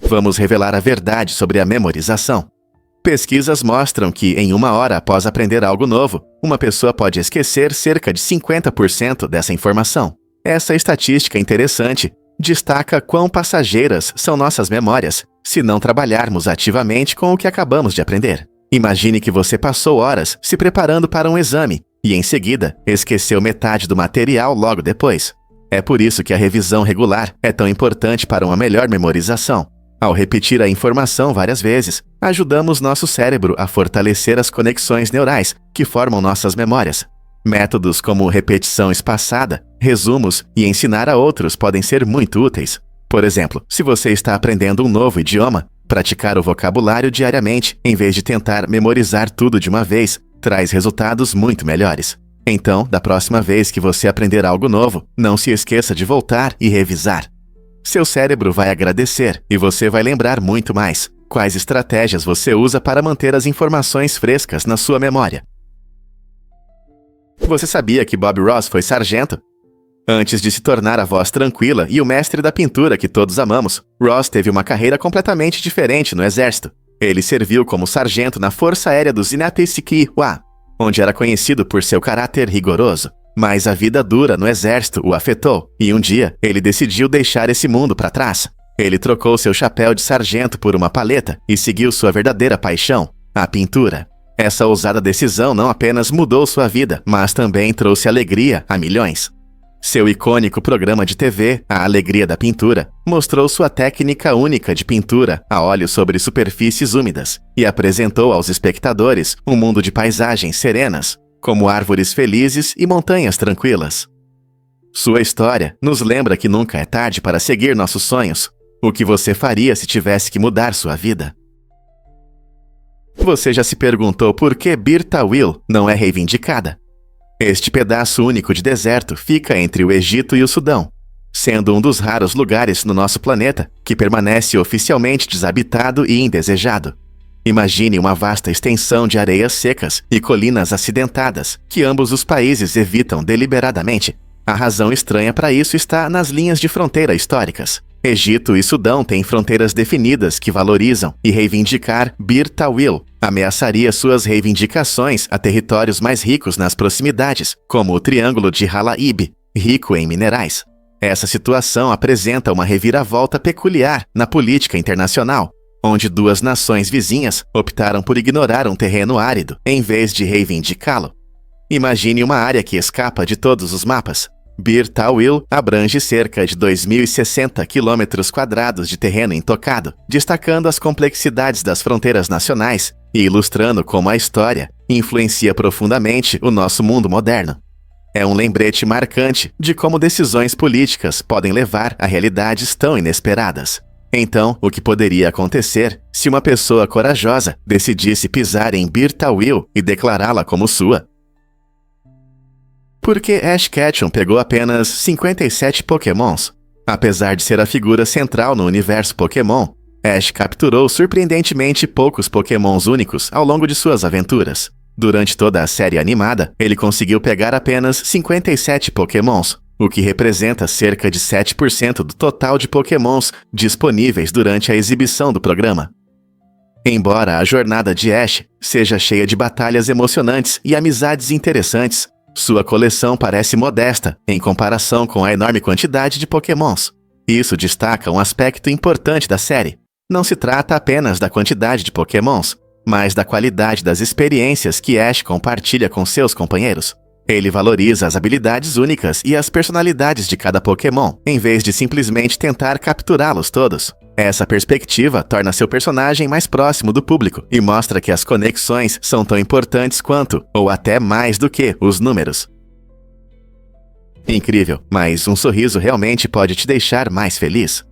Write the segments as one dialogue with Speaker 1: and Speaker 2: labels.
Speaker 1: Vamos revelar a verdade sobre a memorização. Pesquisas mostram que, em 1 hora após aprender algo novo, uma pessoa pode esquecer cerca de 50% dessa informação. Essa estatística interessante destaca quão passageiras são nossas memórias se não trabalharmos ativamente com o que acabamos de aprender. Imagine que você passou horas se preparando para um exame e, em seguida, esqueceu metade do material logo depois. É por isso que a revisão regular é tão importante para uma melhor memorização. Ao repetir a informação várias vezes, ajudamos nosso cérebro a fortalecer as conexões neurais que formam nossas memórias. Métodos como repetição espaçada, resumos e ensinar a outros podem ser muito úteis. Por exemplo, se você está aprendendo um novo idioma, praticar o vocabulário diariamente, em vez de tentar memorizar tudo de uma vez, traz resultados muito melhores. Então, da próxima vez que você aprender algo novo, não se esqueça de voltar e revisar. Seu cérebro vai agradecer e você vai lembrar muito mais. Quais estratégias você usa para manter as informações frescas na sua memória? Você sabia que Bob Ross foi sargento? Antes de se tornar a voz tranquila e o mestre da pintura que todos amamos, Ross teve uma carreira completamente diferente no exército. Ele serviu como sargento na Força Aérea dos Inatisikiwa, onde era conhecido por seu caráter rigoroso. Mas a vida dura no exército o afetou, e um dia ele decidiu deixar esse mundo para trás. Ele trocou seu chapéu de sargento por uma paleta e seguiu sua verdadeira paixão, a pintura. Essa ousada decisão não apenas mudou sua vida, mas também trouxe alegria a milhões. Seu icônico programa de TV, A Alegria da Pintura, mostrou sua técnica única de pintura a óleo sobre superfícies úmidas e apresentou aos espectadores um mundo de paisagens serenas, como árvores felizes e montanhas tranquilas. Sua história nos lembra que nunca é tarde para seguir nossos sonhos. O que você faria se tivesse que mudar sua vida? Você já se perguntou por que Bir Tawil não é reivindicada? Este pedaço único de deserto fica entre o Egito e o Sudão, sendo um dos raros lugares no nosso planeta que permanece oficialmente desabitado e indesejado. Imagine uma vasta extensão de areias secas e colinas acidentadas que ambos os países evitam deliberadamente. A razão estranha para isso está nas linhas de fronteira históricas. Egito e Sudão têm fronteiras definidas que valorizam, e reivindicar Bir Tawil ameaçaria suas reivindicações a territórios mais ricos nas proximidades, como o Triângulo de Halaib, rico em minerais. Essa situação apresenta uma reviravolta peculiar na política internacional, onde duas nações vizinhas optaram por ignorar um terreno árido em vez de reivindicá-lo. Imagine uma área que escapa de todos os mapas. Bir Tawil abrange cerca de 2.060 km² de terreno intocado, destacando as complexidades das fronteiras nacionais e ilustrando como a história influencia profundamente o nosso mundo moderno. É um lembrete marcante de como decisões políticas podem levar a realidades tão inesperadas. Então, o que poderia acontecer se uma pessoa corajosa decidisse pisar em Bir Tawil e declará-la como sua? Por que Ash Ketchum pegou apenas 57 Pokémons? Apesar de ser a figura central no universo Pokémon, Ash capturou surpreendentemente poucos Pokémons únicos ao longo de suas aventuras. Durante toda a série animada, ele conseguiu pegar apenas 57 Pokémons, o que representa cerca de 7% do total de Pokémons disponíveis durante a exibição do programa. Embora a jornada de Ash seja cheia de batalhas emocionantes e amizades interessantes, sua coleção parece modesta em comparação com a enorme quantidade de Pokémons. Isso destaca um aspecto importante da série. Não se trata apenas da quantidade de Pokémons, mas da qualidade das experiências que Ash compartilha com seus companheiros. Ele valoriza as habilidades únicas e as personalidades de cada Pokémon, em vez de simplesmente tentar capturá-los todos. Essa perspectiva torna seu personagem mais próximo do público e mostra que as conexões são tão importantes quanto, ou até mais do que, os números. Incrível, mas um sorriso realmente pode te deixar mais feliz.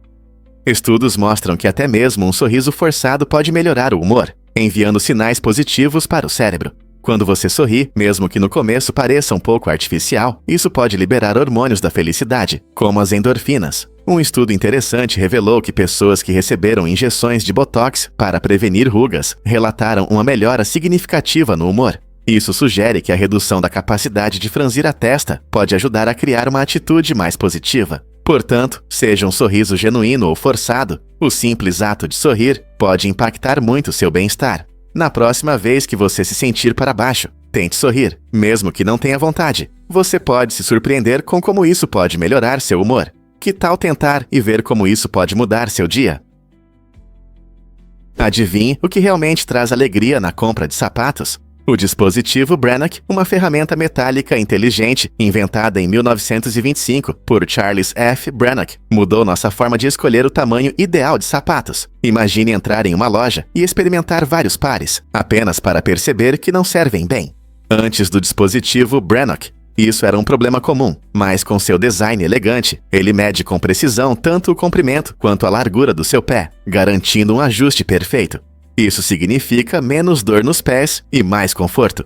Speaker 1: Estudos mostram que até mesmo um sorriso forçado pode melhorar o humor, enviando sinais positivos para o cérebro. Quando você sorri, mesmo que no começo pareça um pouco artificial, isso pode liberar hormônios da felicidade, como as endorfinas. Um estudo interessante revelou que pessoas que receberam injeções de Botox para prevenir rugas relataram uma melhora significativa no humor. Isso sugere que a redução da capacidade de franzir a testa pode ajudar a criar uma atitude mais positiva. Portanto, seja um sorriso genuíno ou forçado, o simples ato de sorrir pode impactar muito seu bem-estar. Na próxima vez que você se sentir para baixo, tente sorrir, mesmo que não tenha vontade. Você pode se surpreender com como isso pode melhorar seu humor. Que tal tentar e ver como isso pode mudar seu dia? Adivinhe o que realmente traz alegria na compra de sapatos? O dispositivo Brannock, uma ferramenta metálica inteligente inventada em 1925 por Charles F. Brannock, mudou nossa forma de escolher o tamanho ideal de sapatos. Imagine entrar em uma loja e experimentar vários pares, apenas para perceber que não servem bem. Antes do dispositivo Brannock, isso era um problema comum, mas com seu design elegante, ele mede com precisão tanto o comprimento quanto a largura do seu pé, garantindo um ajuste perfeito. Isso significa menos dor nos pés e mais conforto.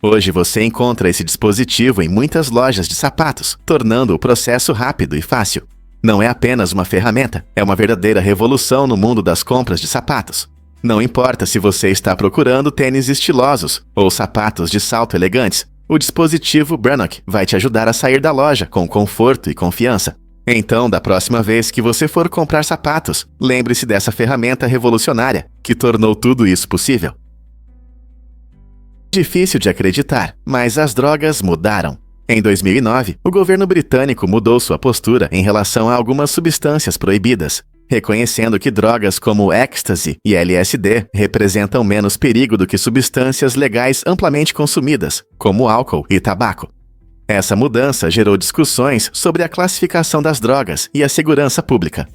Speaker 1: Hoje você encontra esse dispositivo em muitas lojas de sapatos, tornando o processo rápido e fácil. Não é apenas uma ferramenta, é uma verdadeira revolução no mundo das compras de sapatos. Não importa se você está procurando tênis estilosos ou sapatos de salto elegantes, o dispositivo Brannock vai te ajudar a sair da loja com conforto e confiança. Então, da próxima vez que você for comprar sapatos, lembre-se dessa ferramenta revolucionária que tornou tudo isso possível. Difícil de acreditar, mas as drogas mudaram. Em 2009, o governo britânico mudou sua postura em relação a algumas substâncias proibidas, reconhecendo que drogas como ecstasy e LSD representam menos perigo do que substâncias legais amplamente consumidas, como álcool e tabaco. Essa mudança gerou discussões sobre a classificação das drogas e a segurança pública.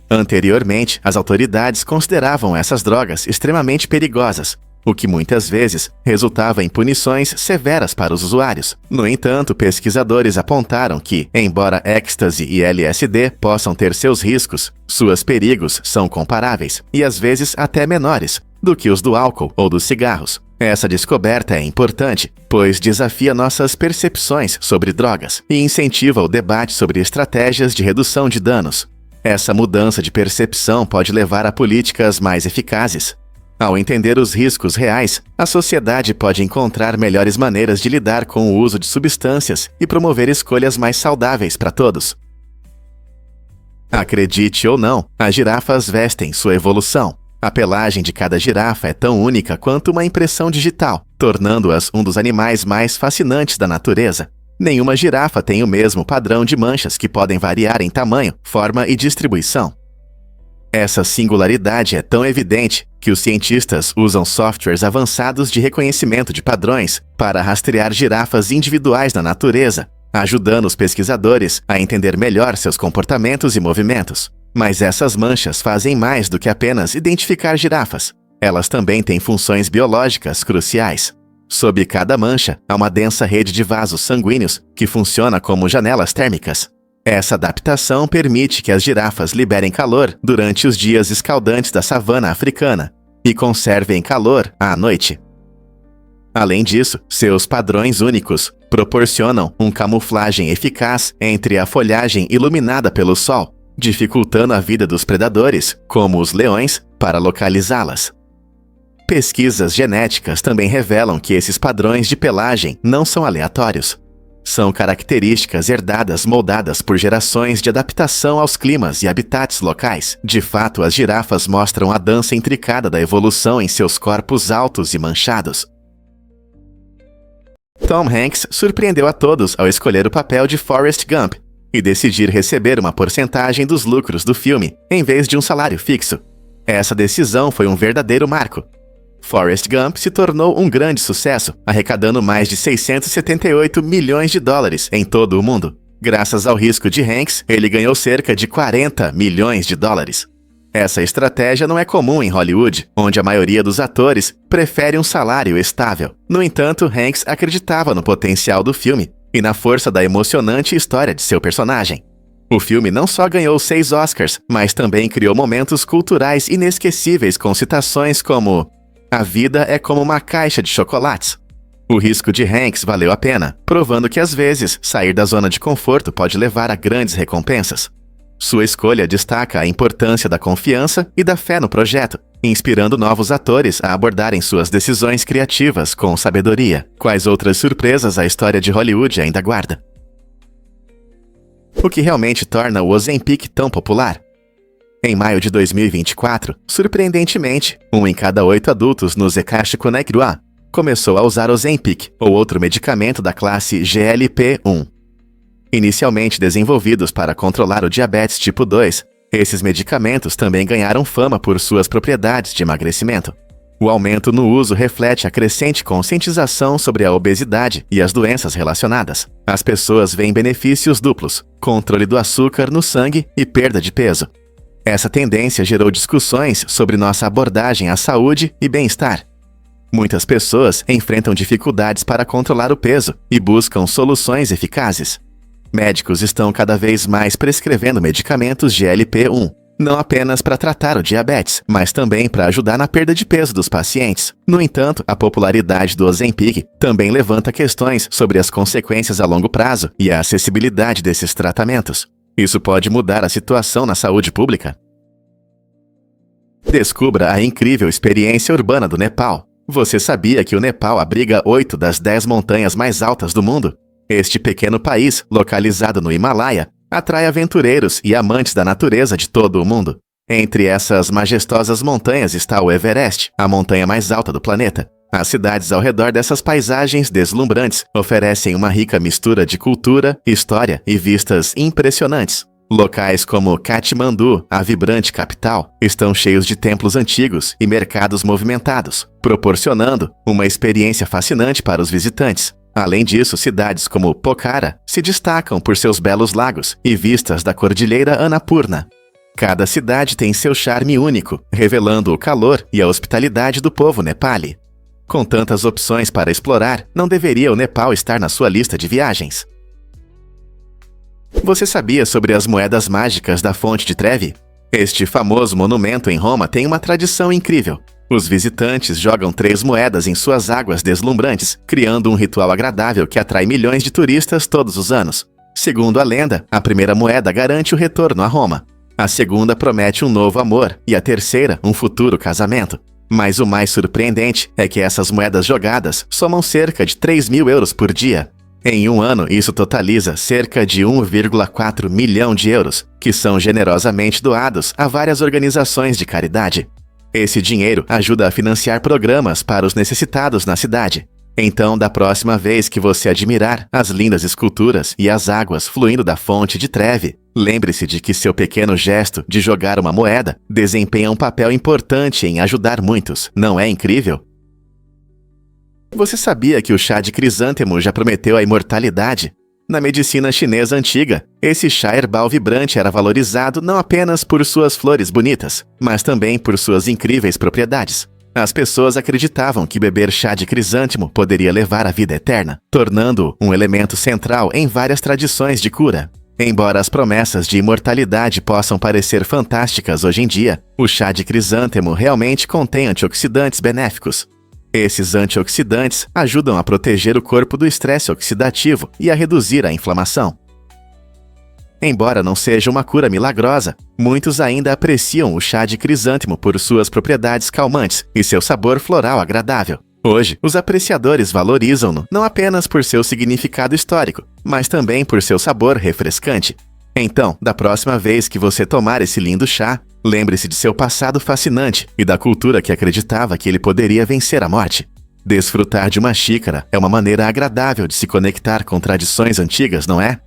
Speaker 1: Anteriormente, as autoridades consideravam essas drogas extremamente perigosas, o que muitas vezes resultava em punições severas para os usuários. No entanto, pesquisadores apontaram que, embora ecstasy e LSD possam ter seus riscos, seus perigos são comparáveis, e às vezes até menores, do que os do álcool ou dos cigarros. Essa descoberta é importante, pois desafia nossas percepções sobre drogas e incentiva o debate sobre estratégias de redução de danos. Essa mudança de percepção pode levar a políticas mais eficazes. Ao entender os riscos reais, a sociedade pode encontrar melhores maneiras de lidar com o uso de substâncias e promover escolhas mais saudáveis para todos. Acredite ou não, as girafas vestem sua evolução. A pelagem de cada girafa é tão única quanto uma impressão digital, tornando-as um dos animais mais fascinantes da natureza. Nenhuma girafa tem o mesmo padrão de manchas que podem variar em tamanho, forma e distribuição. Essa singularidade é tão evidente que os cientistas usam softwares avançados de reconhecimento de padrões para rastrear girafas individuais na natureza, ajudando os pesquisadores a entender melhor seus comportamentos e movimentos. Mas essas manchas fazem mais do que apenas identificar girafas. Elas também têm funções biológicas cruciais. Sob cada mancha, há uma densa rede de vasos sanguíneos que funciona como janelas térmicas. Essa adaptação permite que as girafas liberem calor durante os dias escaldantes da savana africana e conservem calor à noite. Além disso, seus padrões únicos proporcionam uma camuflagem eficaz entre a folhagem iluminada pelo sol, dificultando a vida dos predadores, como os leões, para localizá-las. Pesquisas genéticas também revelam que esses padrões de pelagem não são aleatórios. São características herdadas moldadas por gerações de adaptação aos climas e habitats locais. De fato, as girafas mostram a dança intricada da evolução em seus corpos altos e manchados. Tom Hanks surpreendeu a todos ao escolher o papel de Forrest Gump e decidir receber uma porcentagem dos lucros do filme, em vez de um salário fixo. Essa decisão foi um verdadeiro marco. Forrest Gump se tornou um grande sucesso, arrecadando mais de 678 milhões de dólares em todo o mundo. Graças ao risco de Hanks, ele ganhou cerca de 40 milhões de dólares. Essa estratégia não é comum em Hollywood, onde a maioria dos atores prefere um salário estável. No entanto, Hanks acreditava no potencial do filme e na força da emocionante história de seu personagem. O filme não só ganhou 6 Oscars, mas também criou momentos culturais inesquecíveis com citações como "A vida é como uma caixa de chocolates". O risco de Hanks valeu a pena, provando que às vezes sair da zona de conforto pode levar a grandes recompensas. Sua escolha destaca a importância da confiança e da fé no projeto, inspirando novos atores a abordarem suas decisões criativas com sabedoria. Quais outras surpresas a história de Hollywood ainda guarda? O que realmente torna o Ozempic tão popular? Em maio de 2024, surpreendentemente, 1 em cada 8 adultos no Zekashkunegrua começou a usar Ozempic ou outro medicamento da classe GLP-1. Inicialmente desenvolvidos para controlar o diabetes tipo 2, esses medicamentos também ganharam fama por suas propriedades de emagrecimento. O aumento no uso reflete a crescente conscientização sobre a obesidade e as doenças relacionadas. As pessoas veem benefícios duplos: controle do açúcar no sangue e perda de peso. Essa tendência gerou discussões sobre nossa abordagem à saúde e bem-estar. Muitas pessoas enfrentam dificuldades para controlar o peso e buscam soluções eficazes. Médicos estão cada vez mais prescrevendo medicamentos GLP-1, não apenas para tratar o diabetes, mas também para ajudar na perda de peso dos pacientes. No entanto, a popularidade do Ozempic também levanta questões sobre as consequências a longo prazo e a acessibilidade desses tratamentos. Isso pode mudar a situação na saúde pública? Descubra a incrível experiência urbana do Nepal. Você sabia que o Nepal abriga 8 das 10 montanhas mais altas do mundo? Este pequeno país, localizado no Himalaia, atrai aventureiros e amantes da natureza de todo o mundo. Entre essas majestosas montanhas está o Everest, a montanha mais alta do planeta. As cidades ao redor dessas paisagens deslumbrantes oferecem uma rica mistura de cultura, história e vistas impressionantes. Locais como Katmandu, a vibrante capital, estão cheios de templos antigos e mercados movimentados, proporcionando uma experiência fascinante para os visitantes. Além disso, cidades como Pokhara se destacam por seus belos lagos e vistas da cordilheira Annapurna. Cada cidade tem seu charme único, revelando o calor e a hospitalidade do povo nepali. Com tantas opções para explorar, não deveria o Nepal estar na sua lista de viagens? Você sabia sobre as moedas mágicas da Fonte de Trevi? Este famoso monumento em Roma tem uma tradição incrível. Os visitantes jogam 3 moedas em suas águas deslumbrantes, criando um ritual agradável que atrai milhões de turistas todos os anos. Segundo a lenda, a primeira moeda garante o retorno a Roma. A segunda promete um novo amor e a terceira um futuro casamento. Mas o mais surpreendente é que essas moedas jogadas somam cerca de 3.000 euros por dia. Em um ano, isso totaliza cerca de 1,4 milhão de euros, que são generosamente doados a várias organizações de caridade. Esse dinheiro ajuda a financiar programas para os necessitados na cidade. Então, da próxima vez que você admirar as lindas esculturas e as águas fluindo da Fonte de Trevi, lembre-se de que seu pequeno gesto de jogar uma moeda desempenha um papel importante em ajudar muitos. Não é incrível? Você sabia que o chá de crisântemo já prometeu a imortalidade? Na medicina chinesa antiga, esse chá herbal vibrante era valorizado não apenas por suas flores bonitas, mas também por suas incríveis propriedades. As pessoas acreditavam que beber chá de crisântemo poderia levar à vida eterna, tornando-o um elemento central em várias tradições de cura. Embora as promessas de imortalidade possam parecer fantásticas hoje em dia, o chá de crisântemo realmente contém antioxidantes benéficos. Esses antioxidantes ajudam a proteger o corpo do estresse oxidativo e a reduzir a inflamação. Embora não seja uma cura milagrosa, muitos ainda apreciam o chá de crisântemo por suas propriedades calmantes e seu sabor floral agradável. Hoje, os apreciadores valorizam-no não apenas por seu significado histórico, mas também por seu sabor refrescante. Então, da próxima vez que você tomar esse lindo chá, lembre-se de seu passado fascinante e da cultura que acreditava que ele poderia vencer a morte. Desfrutar de uma xícara é uma maneira agradável de se conectar com tradições antigas, não é?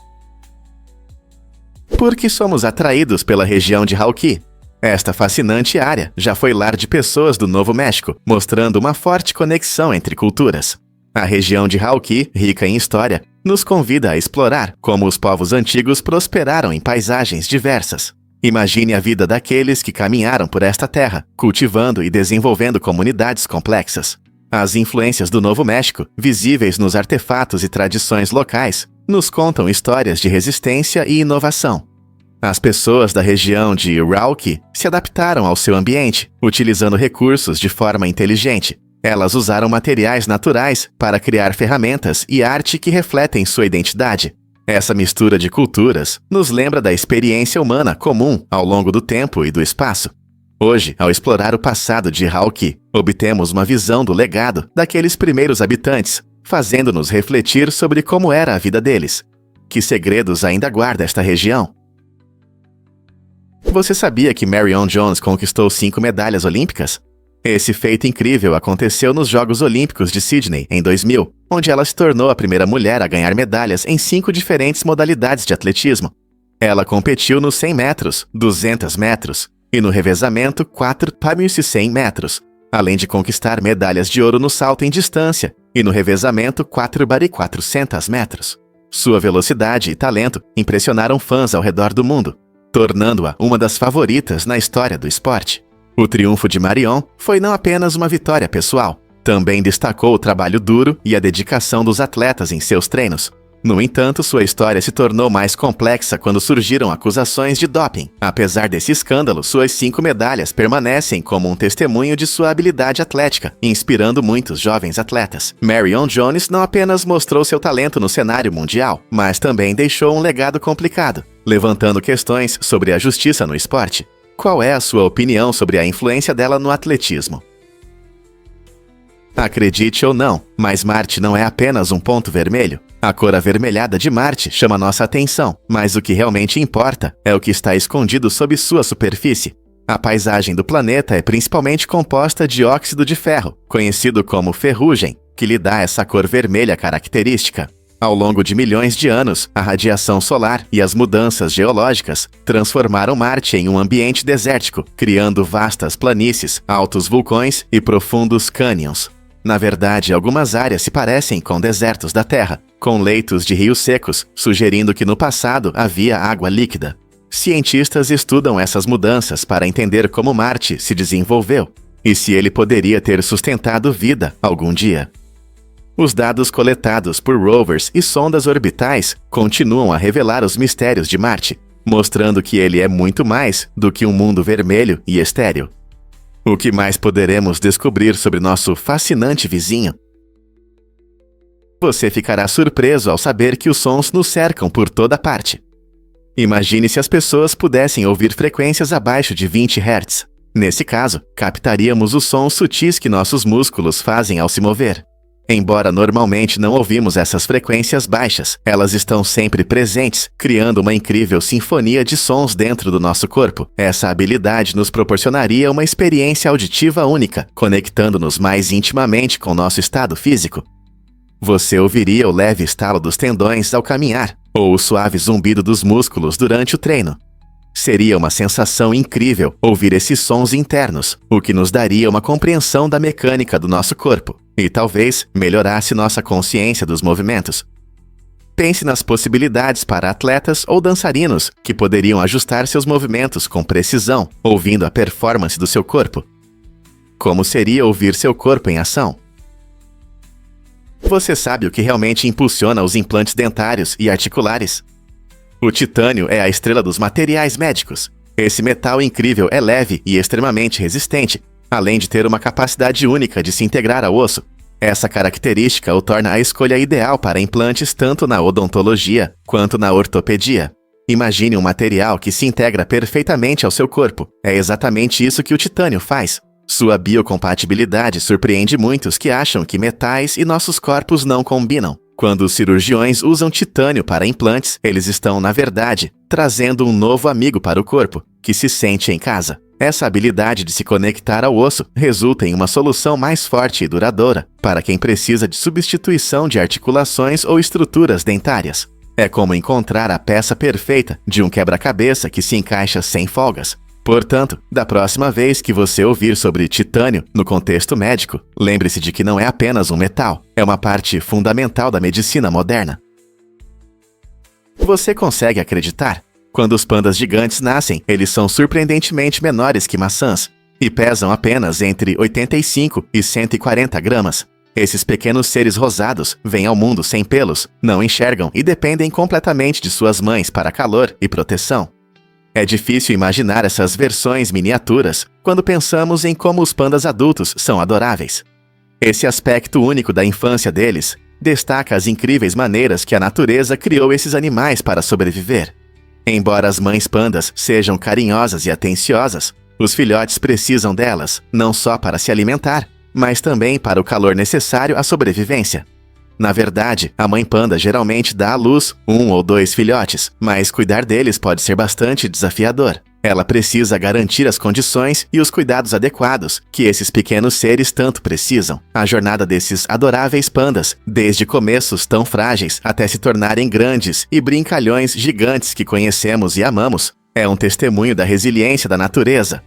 Speaker 1: Por que somos atraídos pela região de Halki? Esta fascinante área já foi lar de pessoas do Novo México, mostrando uma forte conexão entre culturas. A região de Halki, rica em história, nos convida a explorar como os povos antigos prosperaram em paisagens diversas. Imagine a vida daqueles que caminharam por esta terra, cultivando e desenvolvendo comunidades complexas. As influências do Novo México, visíveis nos artefatos e tradições locais, nos contam histórias de resistência e inovação. As pessoas da região de Rauqui se adaptaram ao seu ambiente, utilizando recursos de forma inteligente. Elas usaram materiais naturais para criar ferramentas e arte que refletem sua identidade. Essa mistura de culturas nos lembra da experiência humana comum ao longo do tempo e do espaço. Hoje, ao explorar o passado de Halki, obtemos uma visão do legado daqueles primeiros habitantes, fazendo-nos refletir sobre como era a vida deles. que segredos ainda guarda esta região? Você sabia que Marion Jones conquistou 5 medalhas olímpicas? Esse feito incrível aconteceu nos Jogos Olímpicos de Sydney, em 2000, onde ela se tornou a primeira mulher a ganhar medalhas em 5 diferentes modalidades de atletismo. Ela competiu nos 100 metros, 200 metros e no revezamento 4x100 metros, além de conquistar medalhas de ouro no salto em distância e no revezamento 4x400 metros. Sua velocidade e talento impressionaram fãs ao redor do mundo, tornando-a uma das favoritas na história do esporte. O triunfo de Marion foi não apenas uma vitória pessoal, também destacou o trabalho duro e a dedicação dos atletas em seus treinos. No entanto, sua história se tornou mais complexa quando surgiram acusações de doping. Apesar desse escândalo, suas 5 medalhas permanecem como um testemunho de sua habilidade atlética, inspirando muitos jovens atletas. Marion Jones não apenas mostrou seu talento no cenário mundial, mas também deixou um legado complicado, levantando questões sobre a justiça no esporte. Qual é a sua opinião sobre a influência dela no atletismo? Acredite ou não, mas Marte não é apenas um ponto vermelho. A cor avermelhada de Marte chama nossa atenção, mas o que realmente importa é o que está escondido sob sua superfície. A paisagem do planeta é principalmente composta de óxido de ferro, conhecido como ferrugem, que lhe dá essa cor vermelha característica. Ao longo de milhões de anos, a radiação solar e as mudanças geológicas transformaram Marte em um ambiente desértico, criando vastas planícies, altos vulcões e profundos cânions. Na verdade, algumas áreas se parecem com desertos da Terra, com leitos de rios secos, sugerindo que no passado havia água líquida. Cientistas estudam essas mudanças para entender como Marte se desenvolveu e se ele poderia ter sustentado vida algum dia. Os dados coletados por rovers e sondas orbitais continuam a revelar os mistérios de Marte, mostrando que ele é muito mais do que um mundo vermelho e estéril. O que mais poderemos descobrir sobre nosso fascinante vizinho? Você ficará surpreso ao saber que os sons nos cercam por toda parte. Imagine se as pessoas pudessem ouvir frequências abaixo de 20 Hz. Nesse caso, captaríamos os sons sutis que nossos músculos fazem ao se mover. Embora normalmente não ouvimos essas frequências baixas, elas estão sempre presentes, criando uma incrível sinfonia de sons dentro do nosso corpo. Essa habilidade nos proporcionaria uma experiência auditiva única, conectando-nos mais intimamente com nosso estado físico. Você ouviria o leve estalo dos tendões ao caminhar, ou o suave zumbido dos músculos durante o treino. Seria uma sensação incrível ouvir esses sons internos, o que nos daria uma compreensão da mecânica do nosso corpo e talvez melhorasse nossa consciência dos movimentos. Pense nas possibilidades para atletas ou dançarinos que poderiam ajustar seus movimentos com precisão, ouvindo a performance do seu corpo. Como seria ouvir seu corpo em ação? Você sabe o que realmente impulsiona os implantes dentários e articulares? O titânio é a estrela dos materiais médicos. Esse metal incrível é leve e extremamente resistente, além de ter uma capacidade única de se integrar ao osso. Essa característica o torna a escolha ideal para implantes tanto na odontologia quanto na ortopedia. Imagine um material que se integra perfeitamente ao seu corpo. É exatamente isso que o titânio faz. Sua biocompatibilidade surpreende muitos que acham que metais e nossos corpos não combinam. Quando os cirurgiões usam titânio para implantes, eles estão, na verdade, trazendo um novo amigo para o corpo, que se sente em casa. Essa habilidade de se conectar ao osso resulta em uma solução mais forte e duradoura para quem precisa de substituição de articulações ou estruturas dentárias. É como encontrar a peça perfeita de um quebra-cabeça que se encaixa sem folgas. Portanto, da próxima vez que você ouvir sobre titânio no contexto médico, lembre-se de que não é apenas um metal, é uma parte fundamental da medicina moderna. Você consegue acreditar? Quando os pandas gigantes nascem, eles são surpreendentemente menores que maçãs e pesam apenas entre 85 e 140 gramas. Esses pequenos seres rosados vêm ao mundo sem pelos, não enxergam e dependem completamente de suas mães para calor e proteção. É difícil imaginar essas versões miniaturas quando pensamos em como os pandas adultos são adoráveis. Esse aspecto único da infância deles destaca as incríveis maneiras que a natureza criou esses animais para sobreviver. Embora as mães pandas sejam carinhosas e atenciosas, os filhotes precisam delas não só para se alimentar, mas também para o calor necessário à sobrevivência. Na verdade, a mãe panda geralmente dá à luz 1 ou 2 filhotes, mas cuidar deles pode ser bastante desafiador. Ela precisa garantir as condições e os cuidados adequados que esses pequenos seres tanto precisam. A jornada desses adoráveis pandas, desde começos tão frágeis até se tornarem grandes e brincalhões gigantes que conhecemos e amamos, é um testemunho da resiliência da natureza.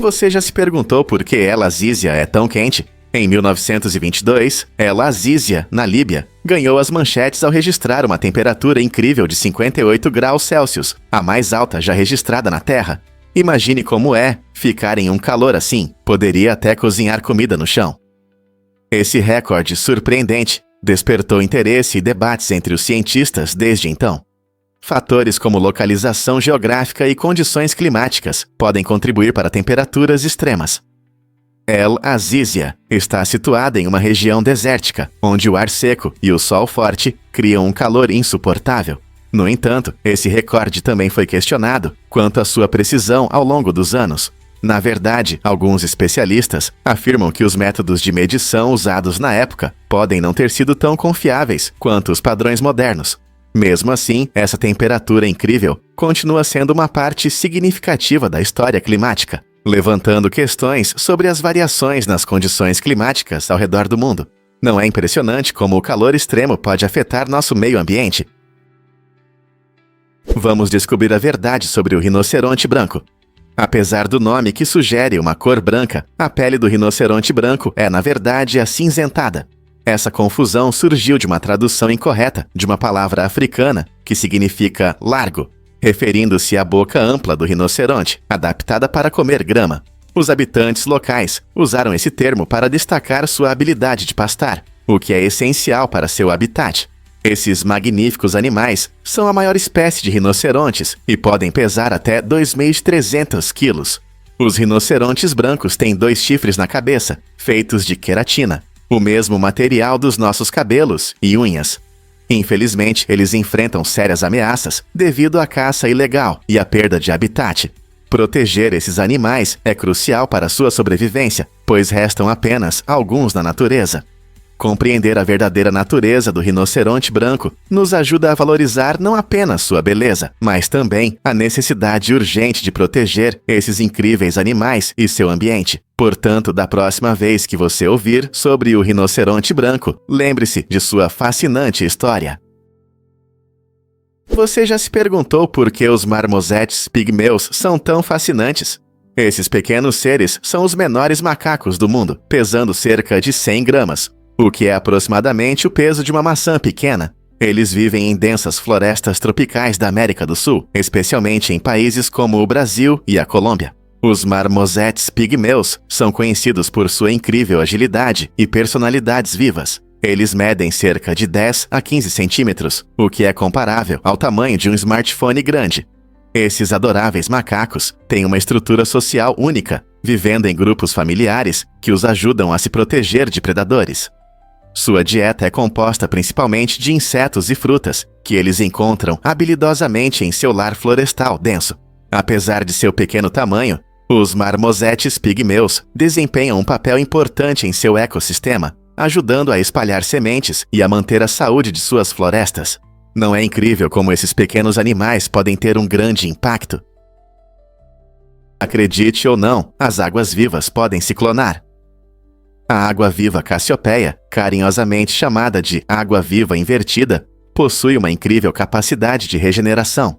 Speaker 1: Você já se perguntou por que El Azizia é tão quente? Em 1922, El Azizia, na Líbia, ganhou as manchetes ao registrar uma temperatura incrível de 58 graus Celsius, a mais alta já registrada na Terra. Imagine como é ficar em um calor assim, poderia até cozinhar comida no chão. Esse recorde surpreendente despertou interesse e debates entre os cientistas desde então. Fatores como localização geográfica e condições climáticas podem contribuir para temperaturas extremas. El Azizia está situada em uma região desértica, onde o ar seco e o sol forte criam um calor insuportável. No entanto, esse recorde também foi questionado quanto à sua precisão ao longo dos anos. Na verdade, alguns especialistas afirmam que os métodos de medição usados na época podem não ter sido tão confiáveis quanto os padrões modernos. Mesmo assim, essa temperatura incrível continua sendo uma parte significativa da história climática, levantando questões sobre as variações nas condições climáticas ao redor do mundo. Não é impressionante como o calor extremo pode afetar nosso meio ambiente? Vamos descobrir a verdade sobre o rinoceronte branco. Apesar do nome que sugere uma cor branca, a pele do rinoceronte branco é, na verdade, acinzentada. Essa confusão surgiu de uma tradução incorreta de uma palavra africana que significa largo, referindo-se à boca ampla do rinoceronte, adaptada para comer grama. Os habitantes locais usaram esse termo para destacar sua habilidade de pastar, o que é essencial para seu habitat. Esses magníficos animais são a maior espécie de rinocerontes e podem pesar até 2.300 quilos. Os rinocerontes brancos têm 2 chifres na cabeça, feitos de queratina, o mesmo material dos nossos cabelos e unhas. Infelizmente, eles enfrentam sérias ameaças devido à caça ilegal e à perda de habitat. Proteger esses animais é crucial para sua sobrevivência, pois restam apenas alguns na natureza. Compreender a verdadeira natureza do rinoceronte branco nos ajuda a valorizar não apenas sua beleza, mas também a necessidade urgente de proteger esses incríveis animais e seu ambiente. Portanto, da próxima vez que você ouvir sobre o rinoceronte branco, lembre-se de sua fascinante história. Você já se perguntou por que os marmosetes pigmeus são tão fascinantes? Esses pequenos seres são os menores macacos do mundo, pesando cerca de 100 gramas, o que é aproximadamente o peso de uma maçã pequena. Eles vivem em densas florestas tropicais da América do Sul, especialmente em países como o Brasil e a Colômbia. Os marmosetes pigmeus são conhecidos por sua incrível agilidade e personalidades vivas. Eles medem cerca de 10 a 15 centímetros, o que é comparável ao tamanho de um smartphone grande. Esses adoráveis macacos têm uma estrutura social única, vivendo em grupos familiares que os ajudam a se proteger de predadores. Sua dieta é composta principalmente de insetos e frutas, que eles encontram habilidosamente em seu lar florestal denso. Apesar de seu pequeno tamanho, os marmosetes pigmeus desempenham um papel importante em seu ecossistema, ajudando a espalhar sementes e a manter a saúde de suas florestas. Não é incrível como esses pequenos animais podem ter um grande impacto? Acredite ou não, as águas-vivas podem se clonar. A água-viva Cassiopeia, carinhosamente chamada de água-viva invertida, possui uma incrível capacidade de regeneração.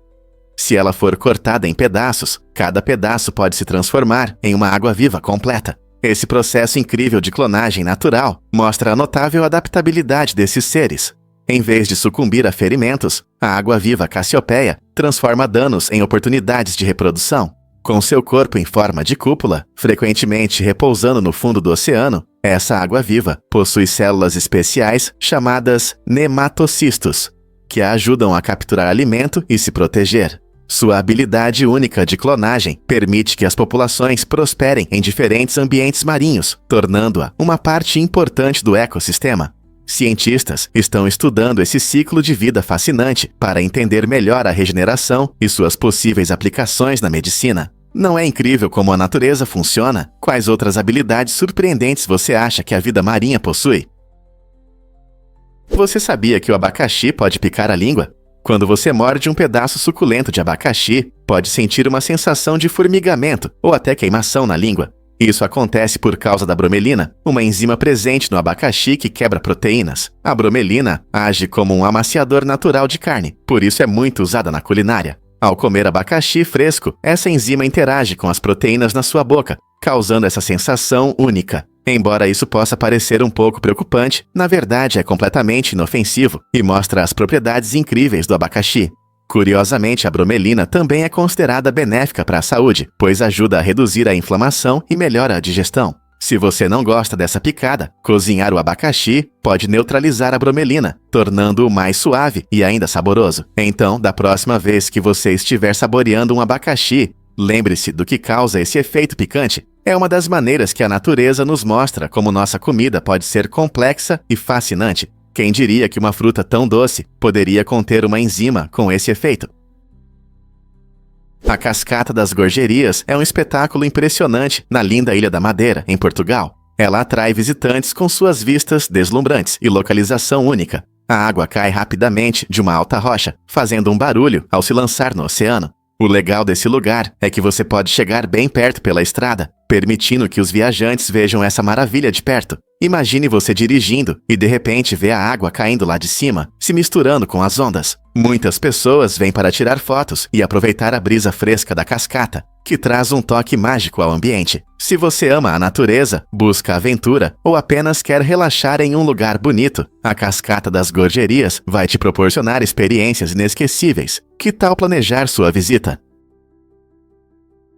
Speaker 1: Se ela for cortada em pedaços, cada pedaço pode se transformar em uma água-viva completa. Esse processo incrível de clonagem natural mostra a notável adaptabilidade desses seres. Em vez de sucumbir a ferimentos, a água-viva Cassiopeia transforma danos em oportunidades de reprodução. Com seu corpo em forma de cúpula, frequentemente repousando no fundo do oceano, essa água-viva possui células especiais chamadas nematocistos, que a ajudam a capturar alimento e se proteger. Sua habilidade única de clonagem permite que as populações prosperem em diferentes ambientes marinhos, tornando-a uma parte importante do ecossistema. Cientistas estão estudando esse ciclo de vida fascinante para entender melhor a regeneração e suas possíveis aplicações na medicina. Não é incrível como a natureza funciona? Quais outras habilidades surpreendentes você acha que a vida marinha possui? Você sabia que o abacaxi pode picar a língua? Quando você morde um pedaço suculento de abacaxi, pode sentir uma sensação de formigamento ou até queimação na língua. Isso acontece por causa da bromelina, uma enzima presente no abacaxi que quebra proteínas. A bromelina age como um amaciador natural de carne, por isso é muito usada na culinária. Ao comer abacaxi fresco, essa enzima interage com as proteínas na sua boca, causando essa sensação única. Embora isso possa parecer um pouco preocupante, na verdade é completamente inofensivo e mostra as propriedades incríveis do abacaxi. Curiosamente, a bromelina também é considerada benéfica para a saúde, pois ajuda a reduzir a inflamação e melhora a digestão. Se você não gosta dessa picada, cozinhar o abacaxi pode neutralizar a bromelina, tornando-o mais suave e ainda saboroso. Então, da próxima vez que você estiver saboreando um abacaxi, lembre-se do que causa esse efeito picante. É uma das maneiras que a natureza nos mostra como nossa comida pode ser complexa e fascinante. Quem diria que uma fruta tão doce poderia conter uma enzima com esse efeito? A Cascata das Gorgerias é um espetáculo impressionante na linda Ilha da Madeira, em Portugal. Ela atrai visitantes com suas vistas deslumbrantes e localização única. A água cai rapidamente de uma alta rocha, fazendo um barulho ao se lançar no oceano. O legal desse lugar é que você pode chegar bem perto pela estrada, permitindo que os viajantes vejam essa maravilha de perto. Imagine você dirigindo e de repente vê a água caindo lá de cima, se misturando com as ondas. Muitas pessoas vêm para tirar fotos e aproveitar a brisa fresca da cascata, que traz um toque mágico ao ambiente. Se você ama a natureza, busca aventura ou apenas quer relaxar em um lugar bonito, a Cascata das Gorgerias vai te proporcionar experiências inesquecíveis. Que tal planejar sua visita?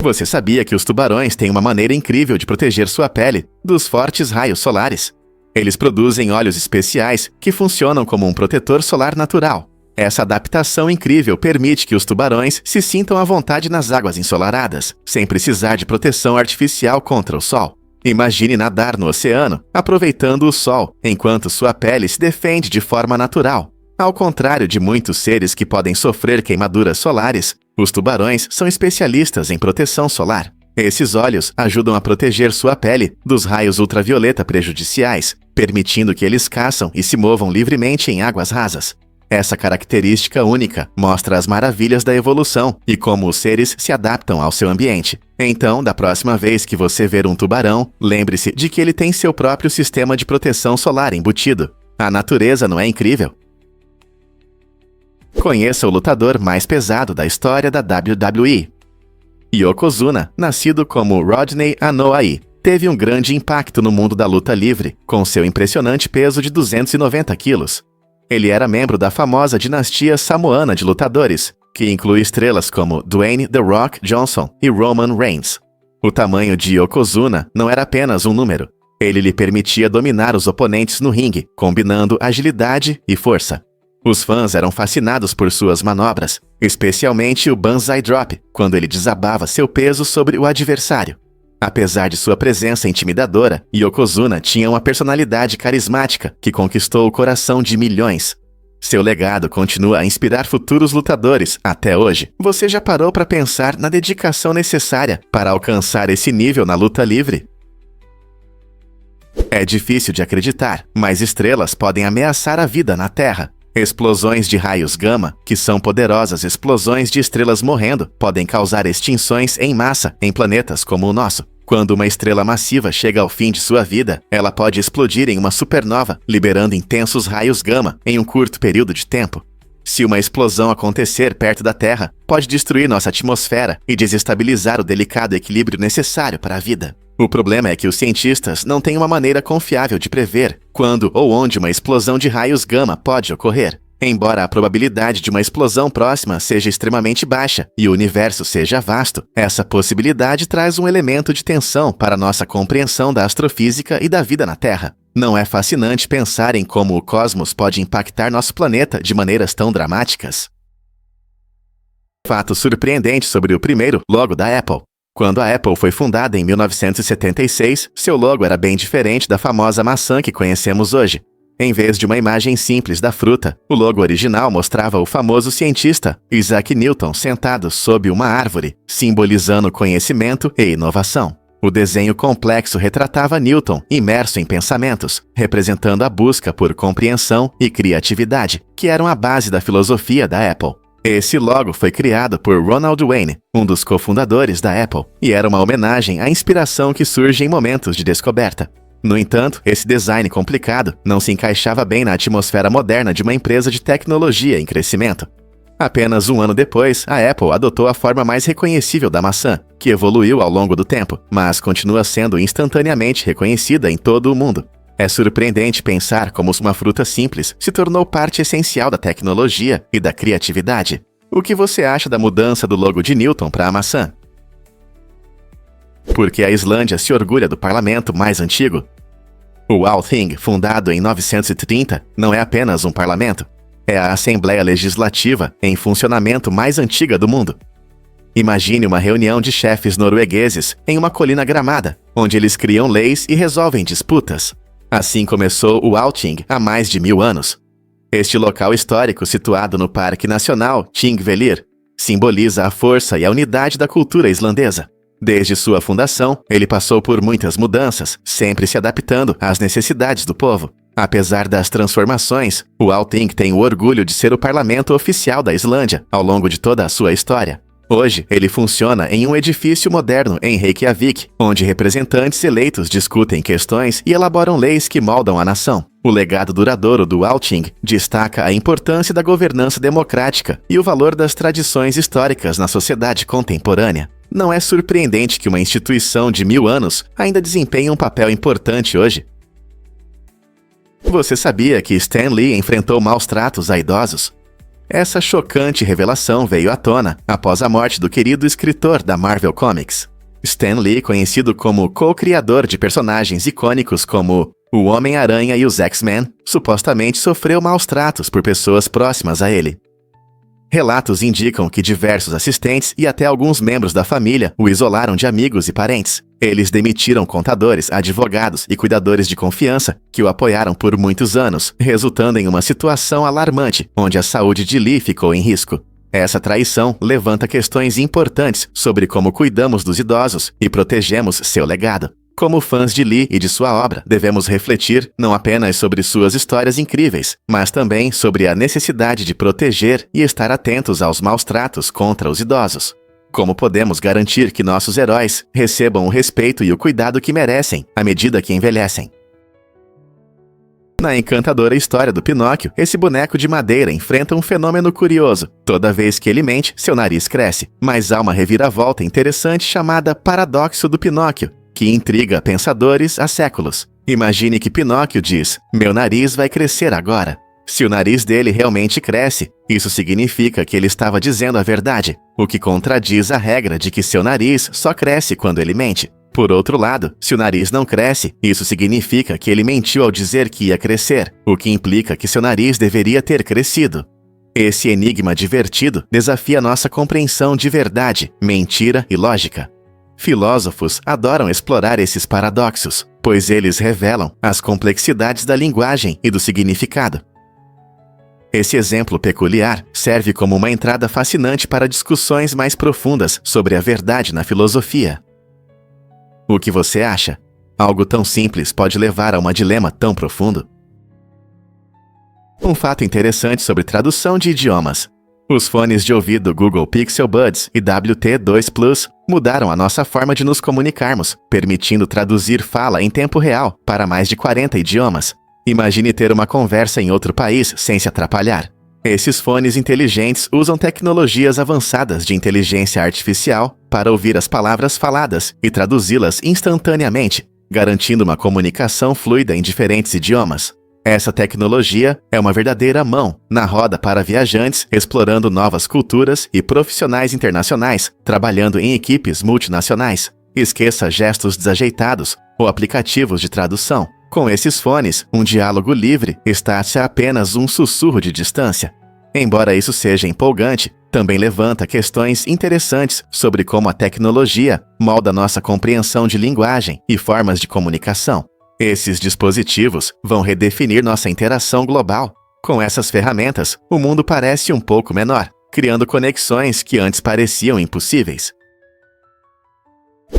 Speaker 1: Você sabia que os tubarões têm uma maneira incrível de proteger sua pele dos fortes raios solares? Eles produzem óleos especiais que funcionam como um protetor solar natural. Essa adaptação incrível permite que os tubarões se sintam à vontade nas águas ensolaradas, sem precisar de proteção artificial contra o sol. Imagine nadar no oceano, aproveitando o sol, enquanto sua pele se defende de forma natural. Ao contrário de muitos seres que podem sofrer queimaduras solares, os tubarões são especialistas em proteção solar. Esses óleos ajudam a proteger sua pele dos raios ultravioleta prejudiciais, permitindo que eles caçam e se movam livremente em águas rasas. Essa característica única mostra as maravilhas da evolução e como os seres se adaptam ao seu ambiente. Então, da próxima vez que você ver um tubarão, lembre-se de que ele tem seu próprio sistema de proteção solar embutido. A natureza não é incrível? Conheça o lutador mais pesado da história da WWE. Yokozuna, nascido como Rodney Anoa'i, teve um grande impacto no mundo da luta livre, com seu impressionante peso de 290 quilos. Ele era membro da famosa dinastia samoana de lutadores, que inclui estrelas como Dwayne "The Rock" Johnson e Roman Reigns. O tamanho de Yokozuna não era apenas um número. Ele lhe permitia dominar os oponentes no ringue, combinando agilidade e força. Os fãs eram fascinados por suas manobras, especialmente o Banzai Drop, quando ele desabava seu peso sobre o adversário. Apesar de sua presença intimidadora, Yokozuna tinha uma personalidade carismática que conquistou o coração de milhões. Seu legado continua a inspirar futuros lutadores até hoje. Você já parou para pensar na dedicação necessária para alcançar esse nível na luta livre? É difícil de acreditar, mas estrelas podem ameaçar a vida na Terra. Explosões de raios gama, que são poderosas explosões de estrelas morrendo, podem causar extinções em massa em planetas como o nosso. Quando uma estrela massiva chega ao fim de sua vida, ela pode explodir em uma supernova, liberando intensos raios gama em um curto período de tempo. Se uma explosão acontecer perto da Terra, pode destruir nossa atmosfera e desestabilizar o delicado equilíbrio necessário para a vida. O problema é que os cientistas não têm uma maneira confiável de prever quando ou onde uma explosão de raios gama pode ocorrer. Embora a probabilidade de uma explosão próxima seja extremamente baixa e o universo seja vasto, essa possibilidade traz um elemento de tensão para nossa compreensão da astrofísica e da vida na Terra. Não é fascinante pensar em como o cosmos pode impactar nosso planeta de maneiras tão dramáticas? Fato surpreendente sobre o primeiro logo da Apple. Quando a Apple foi fundada em 1976, seu logo era bem diferente da famosa maçã que conhecemos hoje. Em vez de uma imagem simples da fruta, o logo original mostrava o famoso cientista Isaac Newton sentado sob uma árvore, simbolizando conhecimento e inovação. O desenho complexo retratava Newton imerso em pensamentos, representando a busca por compreensão e criatividade, que eram a base da filosofia da Apple. Esse logo foi criado por Ronald Wayne, um dos cofundadores da Apple, e era uma homenagem à inspiração que surge em momentos de descoberta. No entanto, esse design complicado não se encaixava bem na atmosfera moderna de uma empresa de tecnologia em crescimento. Apenas um ano depois, a Apple adotou a forma mais reconhecível da maçã, que evoluiu ao longo do tempo, mas continua sendo instantaneamente reconhecida em todo o mundo. É surpreendente pensar como uma fruta simples se tornou parte essencial da tecnologia e da criatividade. O que você acha da mudança do logo de Newton para a maçã? Por que a Islândia se orgulha do parlamento mais antigo? O Althing, fundado em 930, não é apenas um parlamento. É a Assembleia Legislativa em funcionamento mais antiga do mundo. Imagine uma reunião de chefes noruegueses em uma colina gramada, onde eles criam leis e resolvem disputas. Assim começou o Althing há mais de 1000 anos. Este local histórico, situado no Parque Nacional Thingvellir, simboliza a força e a unidade da cultura islandesa. Desde sua fundação, ele passou por muitas mudanças, sempre se adaptando às necessidades do povo. Apesar das transformações, o Althing tem o orgulho de ser o parlamento oficial da Islândia ao longo de toda a sua história. Hoje, ele funciona em um edifício moderno em Reykjavik, onde representantes eleitos discutem questões e elaboram leis que moldam a nação. O legado duradouro do Althing destaca a importância da governança democrática e o valor das tradições históricas na sociedade contemporânea. Não é surpreendente que uma instituição de 1000 anos ainda desempenhe um papel importante hoje. Você sabia que Stan Lee enfrentou maus tratos a idosos? Essa chocante revelação veio à tona após a morte do querido escritor da Marvel Comics. Stan Lee, conhecido como co-criador de personagens icônicos como o Homem-Aranha e os X-Men, supostamente sofreu maus tratos por pessoas próximas a ele. Relatos indicam que diversos assistentes e até alguns membros da família o isolaram de amigos e parentes. Eles demitiram contadores, advogados e cuidadores de confiança que o apoiaram por muitos anos, resultando em uma situação alarmante, onde a saúde de Lee ficou em risco. Essa traição levanta questões importantes sobre como cuidamos dos idosos e protegemos seu legado. Como fãs de Lee e de sua obra, devemos refletir não apenas sobre suas histórias incríveis, mas também sobre a necessidade de proteger e estar atentos aos maus tratos contra os idosos. Como podemos garantir que nossos heróis recebam o respeito e o cuidado que merecem à medida que envelhecem? Na encantadora história do Pinóquio, esse boneco de madeira enfrenta um fenômeno curioso. Toda vez que ele mente, seu nariz cresce. Mas há uma reviravolta interessante chamada Paradoxo do Pinóquio, que intriga pensadores há séculos. Imagine que Pinóquio diz: "Meu nariz vai crescer agora." Se o nariz dele realmente cresce, isso significa que ele estava dizendo a verdade, o que contradiz a regra de que seu nariz só cresce quando ele mente. Por outro lado, se o nariz não cresce, isso significa que ele mentiu ao dizer que ia crescer, o que implica que seu nariz deveria ter crescido. Esse enigma divertido desafia nossa compreensão de verdade, mentira e lógica. Filósofos adoram explorar esses paradoxos, pois eles revelam as complexidades da linguagem e do significado. Esse exemplo peculiar serve como uma entrada fascinante para discussões mais profundas sobre a verdade na filosofia. O que você acha? Algo tão simples pode levar a um dilema tão profundo? Um fato interessante sobre tradução de idiomas. Os fones de ouvido Google Pixel Buds e WT2 Plus mudaram a nossa forma de nos comunicarmos, permitindo traduzir fala em tempo real para mais de 40 idiomas. Imagine ter uma conversa em outro país sem se atrapalhar. Esses fones inteligentes usam tecnologias avançadas de inteligência artificial para ouvir as palavras faladas e traduzi-las instantaneamente, garantindo uma comunicação fluida em diferentes idiomas. Essa tecnologia é uma verdadeira mão na roda para viajantes explorando novas culturas e profissionais internacionais, trabalhando em equipes multinacionais. Esqueça gestos desajeitados ou aplicativos de tradução. Com esses fones, um diálogo livre está-se a apenas um sussurro de distância. Embora isso seja empolgante, também levanta questões interessantes sobre como a tecnologia molda nossa compreensão de linguagem e formas de comunicação. Esses dispositivos vão redefinir nossa interação global. Com essas ferramentas, o mundo parece um pouco menor, criando conexões que antes pareciam impossíveis.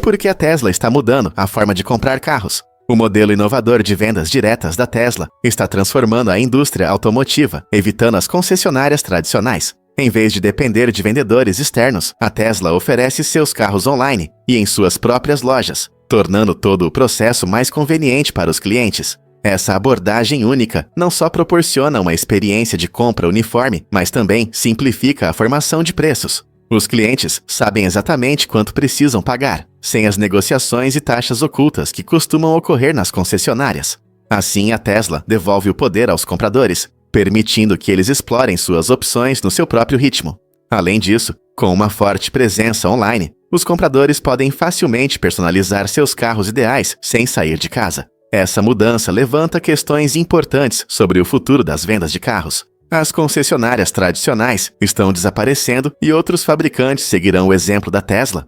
Speaker 1: Porque a Tesla está mudando a forma de comprar carros. O modelo inovador de vendas diretas da Tesla está transformando a indústria automotiva, evitando as concessionárias tradicionais. Em vez de depender de vendedores externos, a Tesla oferece seus carros online e em suas próprias lojas, tornando todo o processo mais conveniente para os clientes. Essa abordagem única não só proporciona uma experiência de compra uniforme, mas também simplifica a formação de preços. Os clientes sabem exatamente quanto precisam pagar, sem as negociações e taxas ocultas que costumam ocorrer nas concessionárias. Assim, a Tesla devolve o poder aos compradores, permitindo que eles explorem suas opções no seu próprio ritmo. Além disso, com uma forte presença online, os compradores podem facilmente personalizar seus carros ideais sem sair de casa. Essa mudança levanta questões importantes sobre o futuro das vendas de carros. As concessionárias tradicionais estão desaparecendo e outros fabricantes seguirão o exemplo da Tesla.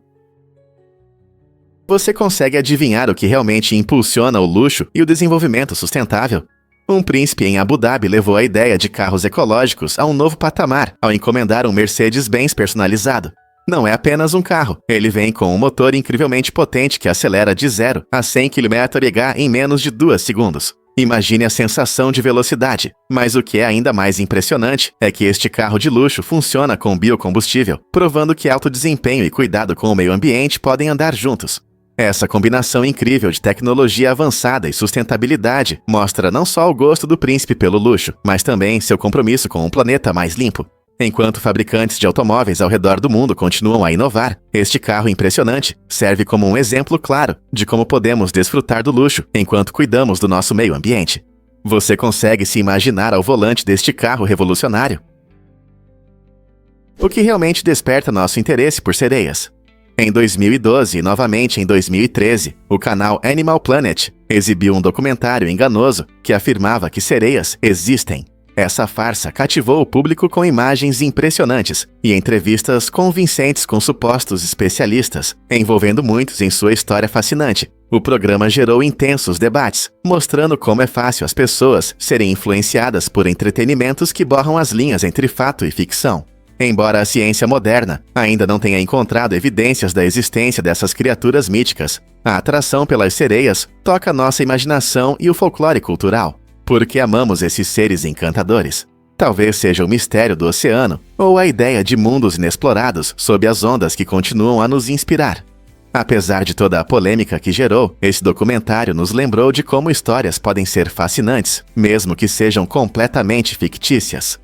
Speaker 1: Você consegue adivinhar o que realmente impulsiona o luxo e o desenvolvimento sustentável? Um príncipe em Abu Dhabi levou a ideia de carros ecológicos a um novo patamar ao encomendar um Mercedes-Benz personalizado. Não é apenas um carro, ele vem com um motor incrivelmente potente que acelera de 0 a 100 km/h em menos de 2 segundos. Imagine a sensação de velocidade, mas o que é ainda mais impressionante é que este carro de luxo funciona com biocombustível, provando que alto desempenho e cuidado com o meio ambiente podem andar juntos. Essa combinação incrível de tecnologia avançada e sustentabilidade mostra não só o gosto do príncipe pelo luxo, mas também seu compromisso com um planeta mais limpo. Enquanto fabricantes de automóveis ao redor do mundo continuam a inovar, este carro impressionante serve como um exemplo claro de como podemos desfrutar do luxo enquanto cuidamos do nosso meio ambiente. Você consegue se imaginar ao volante deste carro revolucionário? O que realmente desperta nosso interesse por sereias? Em 2012 e novamente em 2013, o canal Animal Planet exibiu um documentário enganoso que afirmava que sereias existem. Essa farsa cativou o público com imagens impressionantes e entrevistas convincentes com supostos especialistas, envolvendo muitos em sua história fascinante. O programa gerou intensos debates, mostrando como é fácil as pessoas serem influenciadas por entretenimentos que borram as linhas entre fato e ficção. Embora a ciência moderna ainda não tenha encontrado evidências da existência dessas criaturas míticas, a atração pelas sereias toca nossa imaginação e o folclore cultural. Porque amamos esses seres encantadores. Talvez seja o mistério do oceano ou a ideia de mundos inexplorados sob as ondas que continuam a nos inspirar. Apesar de toda a polêmica que gerou, esse documentário nos lembrou de como histórias podem ser fascinantes, mesmo que sejam completamente fictícias.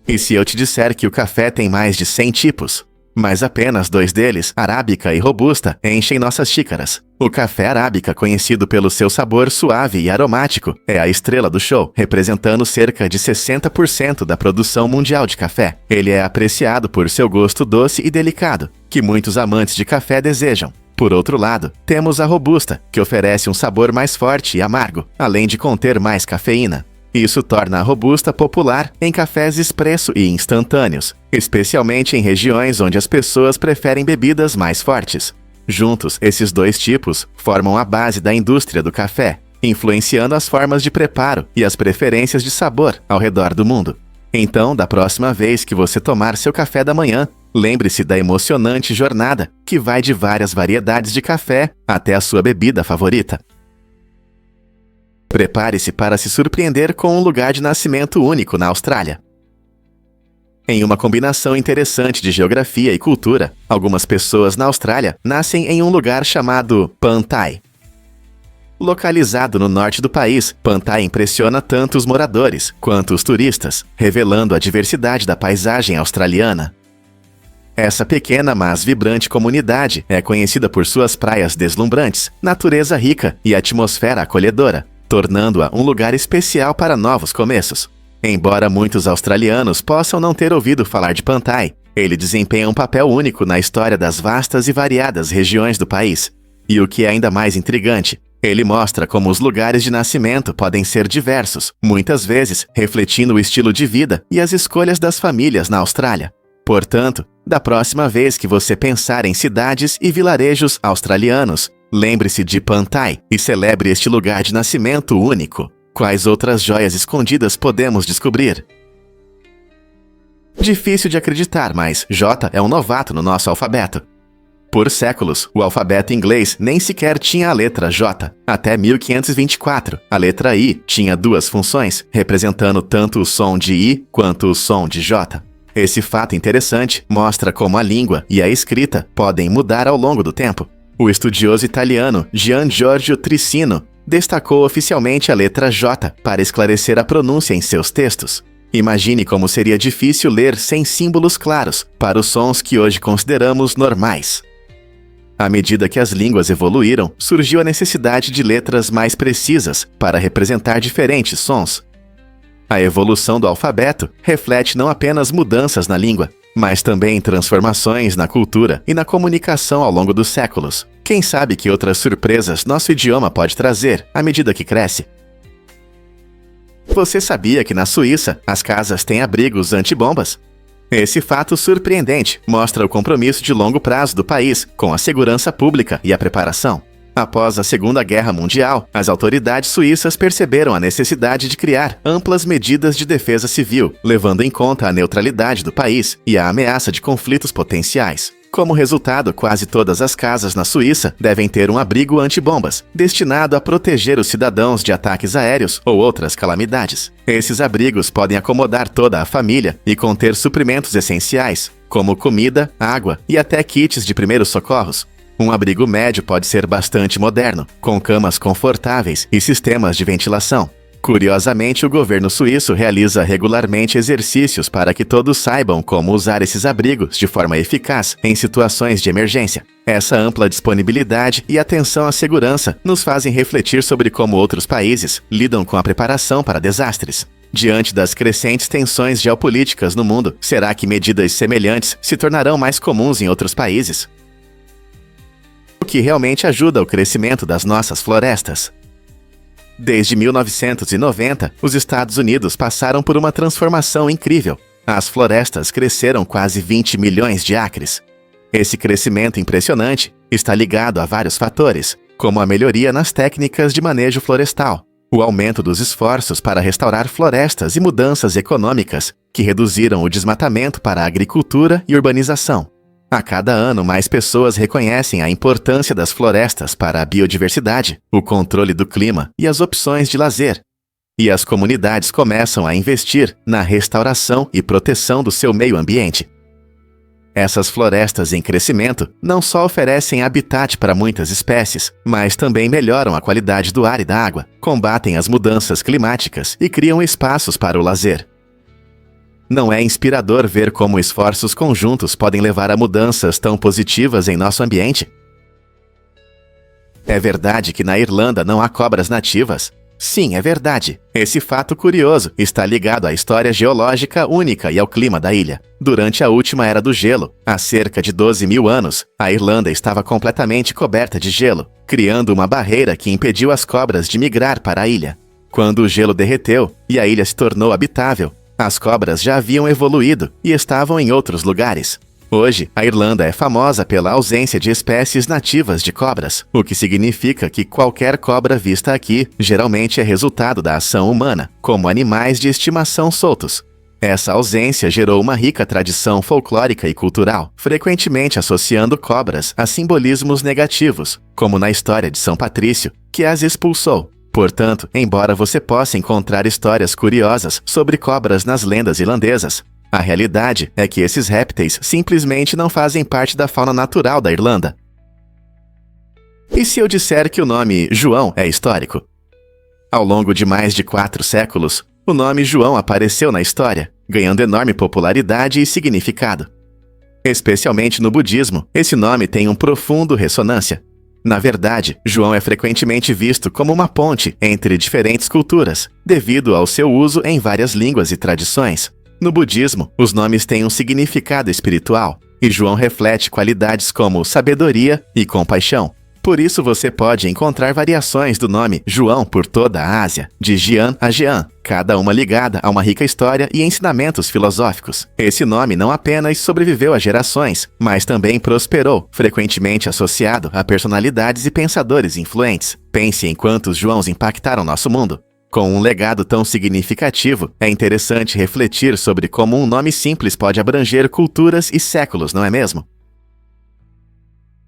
Speaker 1: E se eu te disser que o café tem mais de 100 tipos? Mas apenas 2 deles, arábica e robusta, enchem nossas xícaras. O café arábica, conhecido pelo seu sabor suave e aromático, é a estrela do show, representando cerca de 60% da produção mundial de café. Ele é apreciado por seu gosto doce e delicado, que muitos amantes de café desejam. Por outro lado, temos a robusta, que oferece um sabor mais forte e amargo, além de conter mais cafeína. Isso torna a robusta popular em cafés expresso e instantâneos, especialmente em regiões onde as pessoas preferem bebidas mais fortes. Juntos, esses 2 tipos formam a base da indústria do café, influenciando as formas de preparo e as preferências de sabor ao redor do mundo. Então, da próxima vez que você tomar seu café da manhã, lembre-se da emocionante jornada que vai de várias variedades de café até a sua bebida favorita. Prepare-se para se surpreender com um lugar de nascimento único na Austrália. Em uma combinação interessante de geografia e cultura, algumas pessoas na Austrália nascem em um lugar chamado Pantai. Localizado no norte do país, Pantai impressiona tanto os moradores quanto os turistas, revelando a diversidade da paisagem australiana. Essa pequena, mas vibrante comunidade é conhecida por suas praias deslumbrantes, natureza rica e atmosfera acolhedora, tornando-a um lugar especial para novos começos. Embora muitos australianos possam não ter ouvido falar de Pantai, ele desempenha um papel único na história das vastas e variadas regiões do país. E o que é ainda mais intrigante, ele mostra como os lugares de nascimento podem ser diversos, muitas vezes refletindo o estilo de vida e as escolhas das famílias na Austrália. Portanto, da próxima vez que você pensar em cidades e vilarejos australianos, lembre-se de Pantai e celebre este lugar de nascimento único. Quais outras joias escondidas podemos descobrir? Difícil de acreditar, mas J é um novato no nosso alfabeto. Por séculos, o alfabeto inglês nem sequer tinha a letra J. Até 1524, a letra I tinha duas funções, representando tanto o som de I quanto o som de J. Esse fato interessante mostra como a língua e a escrita podem mudar ao longo do tempo. O estudioso italiano Gian Giorgio Trissino destacou oficialmente a letra J para esclarecer a pronúncia em seus textos. Imagine como seria difícil ler sem símbolos claros para os sons que hoje consideramos normais. À medida que as línguas evoluíram, surgiu a necessidade de letras mais precisas para representar diferentes sons. A evolução do alfabeto reflete não apenas mudanças na língua, mas também transformações na cultura e na comunicação ao longo dos séculos. Quem sabe que outras surpresas nosso idioma pode trazer à medida que cresce? Você sabia que na Suíça as casas têm abrigos antibombas? Esse fato surpreendente mostra o compromisso de longo prazo do país com a segurança pública e a preparação. Após a Segunda Guerra Mundial, as autoridades suíças perceberam a necessidade de criar amplas medidas de defesa civil, levando em conta a neutralidade do país e a ameaça de conflitos potenciais. Como resultado, quase todas as casas na Suíça devem ter um abrigo antibombas, destinado a proteger os cidadãos de ataques aéreos ou outras calamidades. Esses abrigos podem acomodar toda a família e conter suprimentos essenciais, como comida, água e até kits de primeiros socorros. Um abrigo médio pode ser bastante moderno, com camas confortáveis e sistemas de ventilação. Curiosamente, o governo suíço realiza regularmente exercícios para que todos saibam como usar esses abrigos de forma eficaz em situações de emergência. Essa ampla disponibilidade e atenção à segurança nos fazem refletir sobre como outros países lidam com a preparação para desastres. Diante das crescentes tensões geopolíticas no mundo, será que medidas semelhantes se tornarão mais comuns em outros países? O que realmente ajuda o crescimento das nossas florestas? Desde 1990, os Estados Unidos passaram por uma transformação incrível. As florestas cresceram quase 20 milhões de acres. Esse crescimento impressionante está ligado a vários fatores, como a melhoria nas técnicas de manejo florestal, o aumento dos esforços para restaurar florestas e mudanças econômicas que reduziram o desmatamento para a agricultura e urbanização. A cada ano, mais pessoas reconhecem a importância das florestas para a biodiversidade, o controle do clima e as opções de lazer. E as comunidades começam a investir na restauração e proteção do seu meio ambiente. Essas florestas em crescimento não só oferecem habitat para muitas espécies, mas também melhoram a qualidade do ar e da água, combatem as mudanças climáticas e criam espaços para o lazer. Não é inspirador ver como esforços conjuntos podem levar a mudanças tão positivas em nosso ambiente? É verdade que na Irlanda não há cobras nativas? Sim, é verdade. Esse fato curioso está ligado à história geológica única e ao clima da ilha. Durante a última era do gelo, há cerca de 12 mil anos, a Irlanda estava completamente coberta de gelo, criando uma barreira que impediu as cobras de migrar para a ilha. Quando o gelo derreteu e a ilha se tornou habitável, as cobras já haviam evoluído e estavam em outros lugares. Hoje, a Irlanda é famosa pela ausência de espécies nativas de cobras, o que significa que qualquer cobra vista aqui geralmente é resultado da ação humana, como animais de estimação soltos. Essa ausência gerou uma rica tradição folclórica e cultural, frequentemente associando cobras a simbolismos negativos, como na história de São Patrício, que as expulsou. Portanto, embora você possa encontrar histórias curiosas sobre cobras nas lendas irlandesas, a realidade é que esses répteis simplesmente não fazem parte da fauna natural da Irlanda. E se eu disser que o nome João é histórico? Ao longo de mais de 4 séculos, o nome João apareceu na história, ganhando enorme popularidade e significado. Especialmente no budismo, esse nome tem profundo ressonância. Na verdade, João é frequentemente visto como uma ponte entre diferentes culturas, devido ao seu uso em várias línguas e tradições. No budismo, os nomes têm um significado espiritual, e João reflete qualidades como sabedoria e compaixão. Por isso você pode encontrar variações do nome João por toda a Ásia, de Jian a Jean, cada uma ligada a uma rica história e ensinamentos filosóficos. Esse nome não apenas sobreviveu a gerações, mas também prosperou, frequentemente associado a personalidades e pensadores influentes. Pense em quantos Joãos impactaram nosso mundo. Com um legado tão significativo, é interessante refletir sobre como um nome simples pode abranger culturas e séculos, não é mesmo?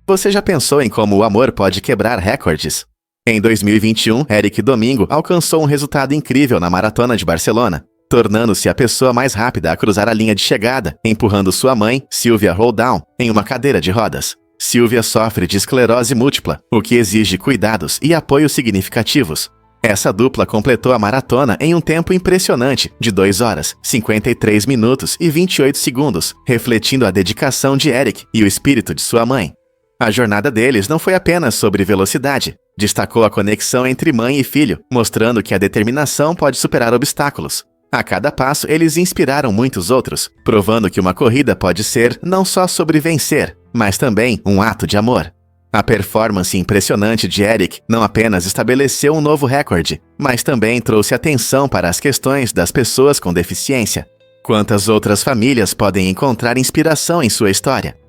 Speaker 1: Você já pensou em como o amor pode quebrar recordes? Em 2021, Eric Domingo alcançou um resultado incrível na Maratona de Barcelona, tornando-se a pessoa mais rápida a cruzar a linha de chegada, empurrando sua mãe, Sylvia Roldan, em uma cadeira de rodas. Sylvia sofre de esclerose múltipla, o que exige cuidados e apoios significativos. Essa dupla completou a maratona em um tempo impressionante de 2 horas, 53 minutos e 28 segundos, refletindo a dedicação de Eric e o espírito de sua mãe. A jornada deles não foi apenas sobre velocidade. Destacou a conexão entre mãe e filho, mostrando que a determinação pode superar obstáculos. A cada passo, eles inspiraram muitos outros, provando que uma corrida pode ser não só sobre vencer, mas também um ato de amor. A performance impressionante de Eric não apenas estabeleceu um novo recorde, mas também trouxe atenção para as questões das pessoas com deficiência. Quantas outras famílias podem encontrar inspiração em sua história?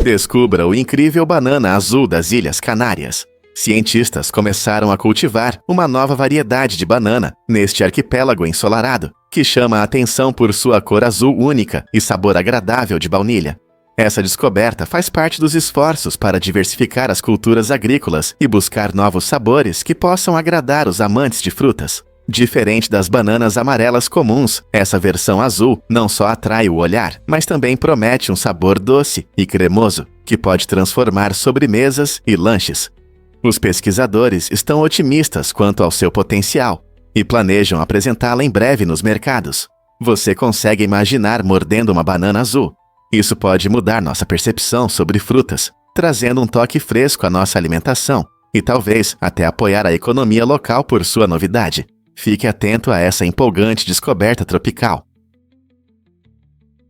Speaker 1: Descubra o incrível banana azul das Ilhas Canárias. Cientistas começaram a cultivar uma nova variedade de banana neste arquipélago ensolarado, que chama a atenção por sua cor azul única e sabor agradável de baunilha. Essa descoberta faz parte dos esforços para diversificar as culturas agrícolas e buscar novos sabores que possam agradar os amantes de frutas. Diferente das bananas amarelas comuns, essa versão azul não só atrai o olhar, mas também promete um sabor doce e cremoso, que pode transformar sobremesas e lanches. Os pesquisadores estão otimistas quanto ao seu potencial e planejam apresentá-la em breve nos mercados. Você consegue imaginar mordendo uma banana azul? Isso pode mudar nossa percepção sobre frutas, trazendo um toque fresco à nossa alimentação e talvez até apoiar a economia local por sua novidade. Fique atento a essa empolgante descoberta tropical.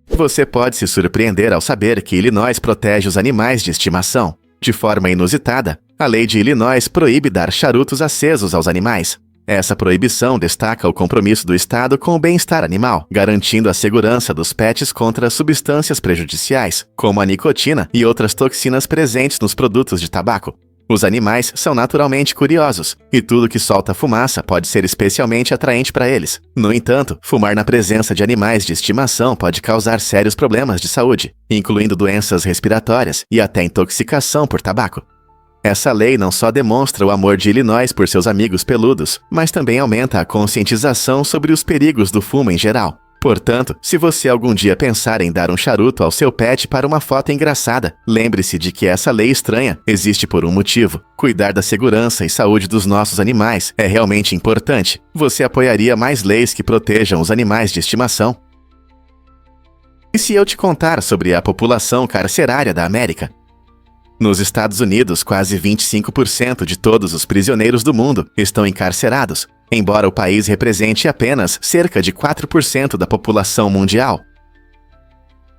Speaker 1: Você pode se surpreender ao saber que Illinois protege os animais de estimação. De forma inusitada, a lei de Illinois proíbe dar charutos acesos aos animais. Essa proibição destaca o compromisso do Estado com o bem-estar animal, garantindo a segurança dos pets contra substâncias prejudiciais, como a nicotina e outras toxinas presentes nos produtos de tabaco. Os animais são naturalmente curiosos, e tudo que solta fumaça pode ser especialmente atraente para eles. No entanto, fumar na presença de animais de estimação pode causar sérios problemas de saúde, incluindo doenças respiratórias e até intoxicação por tabaco. Essa lei não só demonstra o amor de Illinois por seus amigos peludos, mas também aumenta a conscientização sobre os perigos do fumo em geral. Portanto, se você algum dia pensar em dar um charuto ao seu pet para uma foto engraçada, lembre-se de que essa lei estranha existe por um motivo. Cuidar da segurança e saúde dos nossos animais é realmente importante. Você apoiaria mais leis que protejam os animais de estimação? E se eu te contar sobre a população carcerária da América? Nos Estados Unidos, quase 25% de todos os prisioneiros do mundo estão encarcerados, embora o país represente apenas cerca de 4% da população mundial.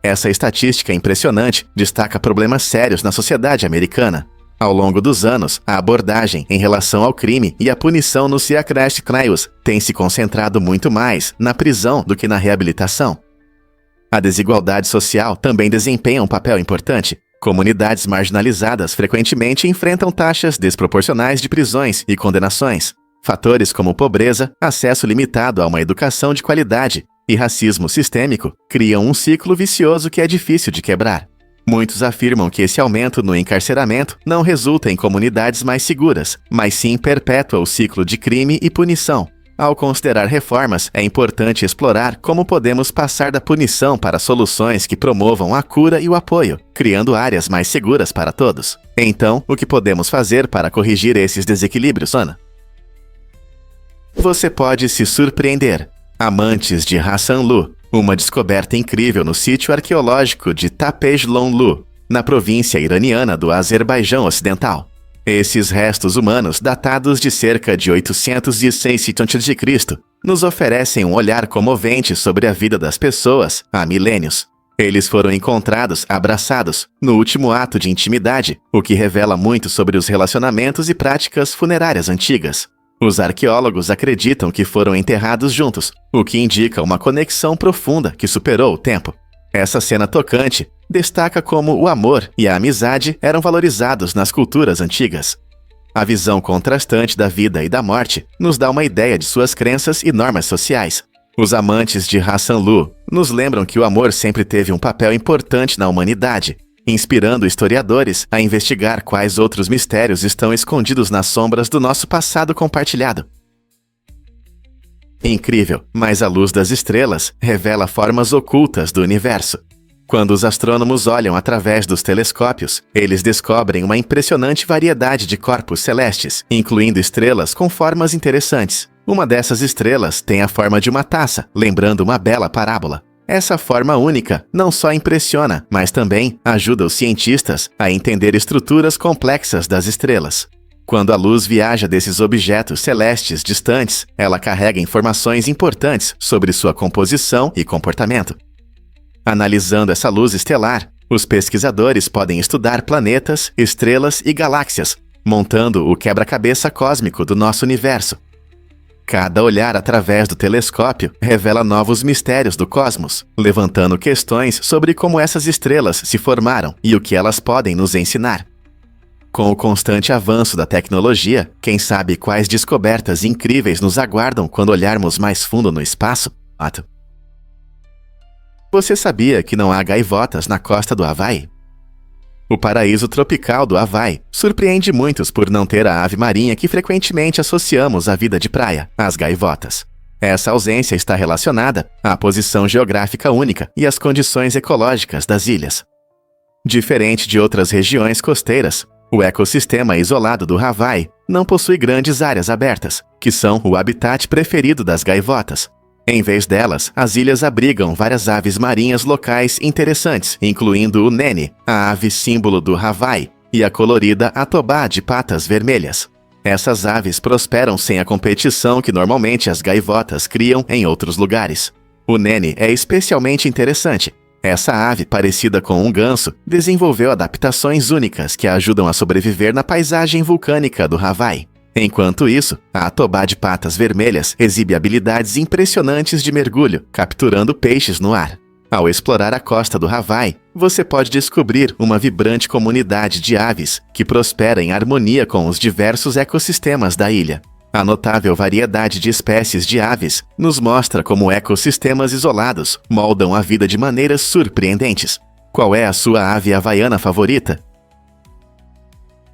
Speaker 1: Essa estatística impressionante destaca problemas sérios na sociedade americana. Ao longo dos anos, a abordagem em relação ao crime e a punição nos Siercrest Crimes tem se concentrado muito mais na prisão do que na reabilitação. A desigualdade social também desempenha um papel importante. Comunidades marginalizadas frequentemente enfrentam taxas desproporcionais de prisões e condenações. Fatores como pobreza, acesso limitado a uma educação de qualidade e racismo sistêmico criam um ciclo vicioso que é difícil de quebrar. Muitos afirmam que esse aumento no encarceramento não resulta em comunidades mais seguras, mas sim perpétua o ciclo de crime e punição. Ao considerar reformas, é importante explorar como podemos passar da punição para soluções que promovam a cura e o apoio, criando áreas mais seguras para todos. Então, o que podemos fazer para corrigir esses desequilíbrios, Ana? Você pode se surpreender. Amantes de Hassan Lu, uma descoberta incrível no sítio arqueológico de Tapejlon-Lu, na província iraniana do Azerbaijão Ocidental. Esses restos humanos, datados de cerca de 806 a.C., nos oferecem um olhar comovente sobre a vida das pessoas há milênios. Eles foram encontrados abraçados, no último ato de intimidade, o que revela muito sobre os relacionamentos e práticas funerárias antigas. Os arqueólogos acreditam que foram enterrados juntos, o que indica uma conexão profunda que superou o tempo. Essa cena tocante destaca como o amor e a amizade eram valorizados nas culturas antigas. A visão contrastante da vida e da morte nos dá uma ideia de suas crenças e normas sociais. Os amantes de Hassan Lu nos lembram que o amor sempre teve um papel importante na humanidade inspirando historiadores a investigar quais outros mistérios estão escondidos nas sombras do nosso passado compartilhado. Incrível, mas a luz das estrelas revela formas ocultas do universo. Quando os astrônomos olham através dos telescópios, eles descobrem uma impressionante variedade de corpos celestes, incluindo estrelas com formas interessantes. Uma dessas estrelas tem a forma de uma taça, lembrando uma bela parábola. Essa forma única não só impressiona, mas também ajuda os cientistas a entender estruturas complexas das estrelas. Quando a luz viaja desses objetos celestes distantes, ela carrega informações importantes sobre sua composição e comportamento. Analisando essa luz estelar, os pesquisadores podem estudar planetas, estrelas e galáxias, montando o quebra-cabeça cósmico do nosso universo. Cada olhar através do telescópio revela novos mistérios do cosmos, levantando questões sobre como essas estrelas se formaram e o que elas podem nos ensinar. Com o constante avanço da tecnologia, quem sabe quais descobertas incríveis nos aguardam quando olharmos mais fundo no espaço? Você sabia que não há gaivotas na costa do Havaí? O paraíso tropical do Havaí surpreende muitos por não ter a ave marinha que frequentemente associamos à vida de praia, as gaivotas. Essa ausência está relacionada à posição geográfica única e às condições ecológicas das ilhas. Diferente de outras regiões costeiras, o ecossistema isolado do Havaí não possui grandes áreas abertas, que são o habitat preferido das gaivotas. Em vez delas, as ilhas abrigam várias aves marinhas locais interessantes, incluindo o nene, a ave símbolo do Havaí, e a colorida atobá de patas vermelhas. Essas aves prosperam sem a competição que normalmente as gaivotas criam em outros lugares. O nene é especialmente interessante. Essa ave, parecida com um ganso, desenvolveu adaptações únicas que a ajudam a sobreviver na paisagem vulcânica do Havaí. Enquanto isso, a atobá de patas vermelhas exibe habilidades impressionantes de mergulho, capturando peixes no ar. Ao explorar a costa do Havaí, você pode descobrir uma vibrante comunidade de aves que prospera em harmonia com os diversos ecossistemas da ilha. A notável variedade de espécies de aves nos mostra como ecossistemas isolados moldam a vida de maneiras surpreendentes. Qual é a sua ave havaiana favorita?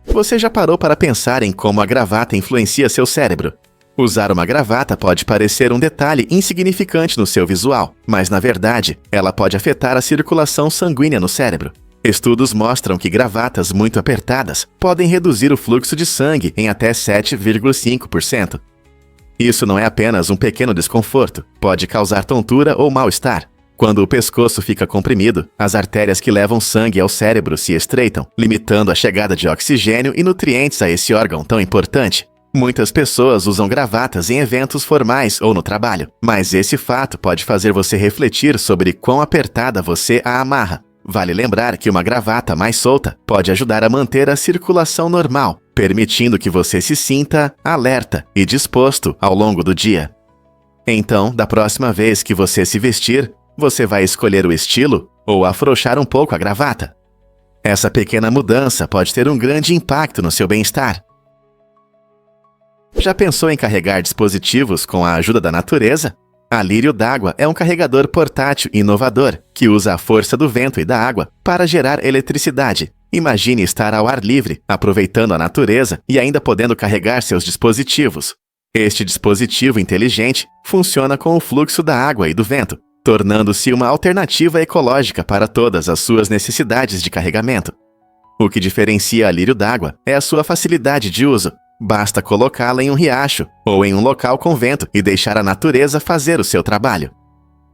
Speaker 1: Você já parou para pensar em como a gravata influencia seu cérebro? Usar uma gravata pode parecer um detalhe insignificante no seu visual, mas na verdade, ela pode afetar a circulação sanguínea no cérebro. Estudos mostram que gravatas muito apertadas podem reduzir o fluxo de sangue em até 7,5%. Isso não é apenas um pequeno desconforto, pode causar tontura ou mal-estar. Quando o pescoço fica comprimido, as artérias que levam sangue ao cérebro se estreitam, limitando a chegada de oxigênio e nutrientes a esse órgão tão importante. Muitas pessoas usam gravatas em eventos formais ou no trabalho, mas esse fato pode fazer você refletir sobre quão apertada você a amarra. Vale lembrar que uma gravata mais solta pode ajudar a manter a circulação normal, permitindo que você se sinta alerta e disposto ao longo do dia. Então, da próxima vez que você se vestir, você vai escolher o estilo ou afrouxar um pouco a gravata? Essa pequena mudança pode ter um grande impacto no seu bem-estar. Já pensou em carregar dispositivos com a ajuda da natureza? A Lírio d'Água é um carregador portátil inovador que usa a força do vento e da água para gerar eletricidade. Imagine estar ao ar livre, aproveitando a natureza e ainda podendo carregar seus dispositivos. Este dispositivo inteligente funciona com o fluxo da água e do vento, tornando-se uma alternativa ecológica para todas as suas necessidades de carregamento. O que diferencia a Lírio d'Água é a sua facilidade de uso. Basta colocá-la em um riacho ou em um local com vento e deixar a natureza fazer o seu trabalho.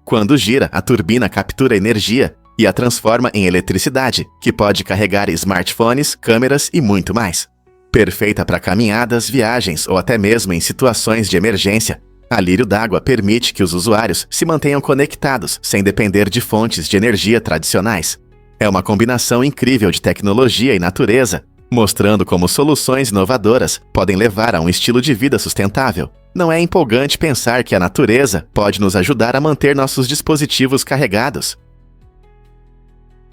Speaker 1: Quando gira, a turbina captura energia e a transforma em eletricidade, que pode carregar smartphones, câmeras e muito mais. Perfeita para caminhadas, viagens ou até mesmo em situações de emergência, a Lírio d'Água permite que os usuários se mantenham conectados sem depender de fontes de energia tradicionais. É uma combinação incrível de tecnologia e natureza, mostrando como soluções inovadoras podem levar a um estilo de vida sustentável. Não é empolgante pensar que a natureza pode nos ajudar a manter nossos dispositivos carregados?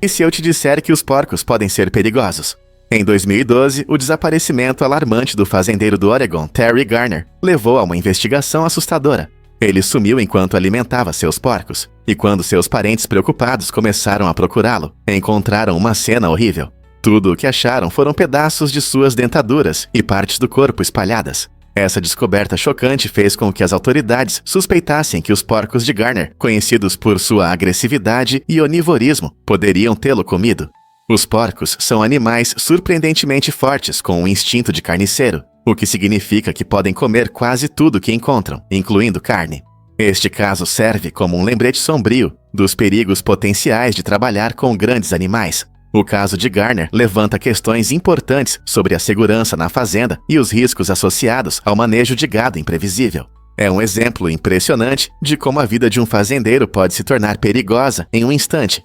Speaker 1: E se eu te disser que os porcos podem ser perigosos? Em 2012, o desaparecimento alarmante do fazendeiro do Oregon, Terry Garner, levou a uma investigação assustadora. Ele sumiu enquanto alimentava seus porcos, e quando seus parentes preocupados começaram a procurá-lo, encontraram uma cena horrível. Tudo o que acharam foram pedaços de suas dentaduras e partes do corpo espalhadas. Essa descoberta chocante fez com que as autoridades suspeitassem que os porcos de Garner, conhecidos por sua agressividade e onivorismo, poderiam tê-lo comido. Os porcos são animais surpreendentemente fortes com um instinto de carniceiro, o que significa que podem comer quase tudo que encontram, incluindo carne. Este caso serve como um lembrete sombrio dos perigos potenciais de trabalhar com grandes animais. O caso de Garner levanta questões importantes sobre a segurança na fazenda e os riscos associados ao manejo de gado imprevisível. É um exemplo impressionante de como a vida de um fazendeiro pode se tornar perigosa em um instante.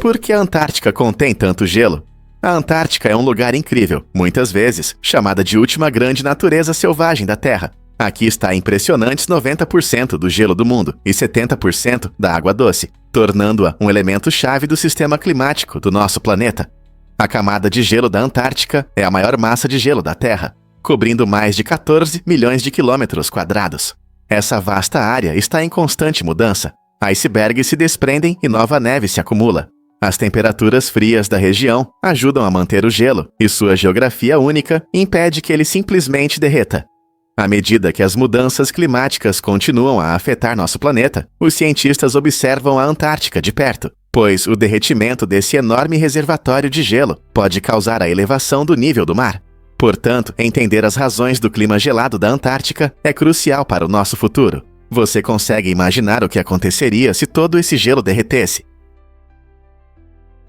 Speaker 1: Por que a Antártica contém tanto gelo? A Antártica é um lugar incrível, muitas vezes chamada de última grande natureza selvagem da Terra. Aqui está impressionantes 90% do gelo do mundo e 70% da água doce, tornando-a um elemento-chave do sistema climático do nosso planeta. A camada de gelo da Antártica é a maior massa de gelo da Terra, cobrindo mais de 14 milhões de quilômetros quadrados. Essa vasta área está em constante mudança. Icebergs se desprendem e nova neve se acumula. As temperaturas frias da região ajudam a manter o gelo, e sua geografia única impede que ele simplesmente derreta. À medida que as mudanças climáticas continuam a afetar nosso planeta, os cientistas observam a Antártica de perto, pois o derretimento desse enorme reservatório de gelo pode causar a elevação do nível do mar. Portanto, entender as razões do clima gelado da Antártica é crucial para o nosso futuro. Você consegue imaginar o que aconteceria se todo esse gelo derretesse?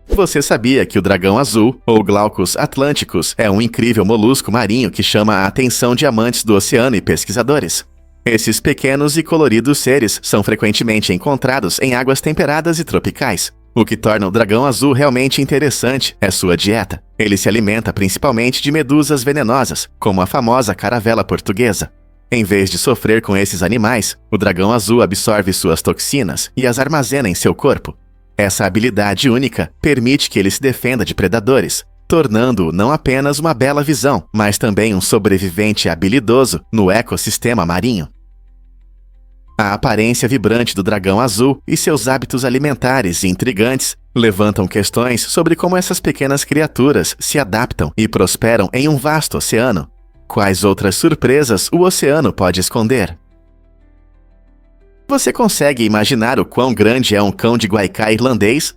Speaker 1: Você sabia que o dragão azul, ou Glaucus atlanticus, é um incrível molusco marinho que chama a atenção de amantes do oceano e pesquisadores? Esses pequenos e coloridos seres são frequentemente encontrados em águas temperadas e tropicais. O que torna o dragão azul realmente interessante é sua dieta. Ele se alimenta principalmente de medusas venenosas, como a famosa caravela portuguesa. Em vez de sofrer com esses animais, o dragão azul absorve suas toxinas e as armazena em seu corpo. Essa habilidade única permite que ele se defenda de predadores, tornando-o não apenas uma bela visão, mas também um sobrevivente habilidoso no ecossistema marinho. A aparência vibrante do dragão azul e seus hábitos alimentares intrigantes levantam questões sobre como essas pequenas criaturas se adaptam e prosperam em um vasto oceano. Quais outras surpresas o oceano pode esconder? Você consegue imaginar o quão grande é um cão de guaicá irlandês?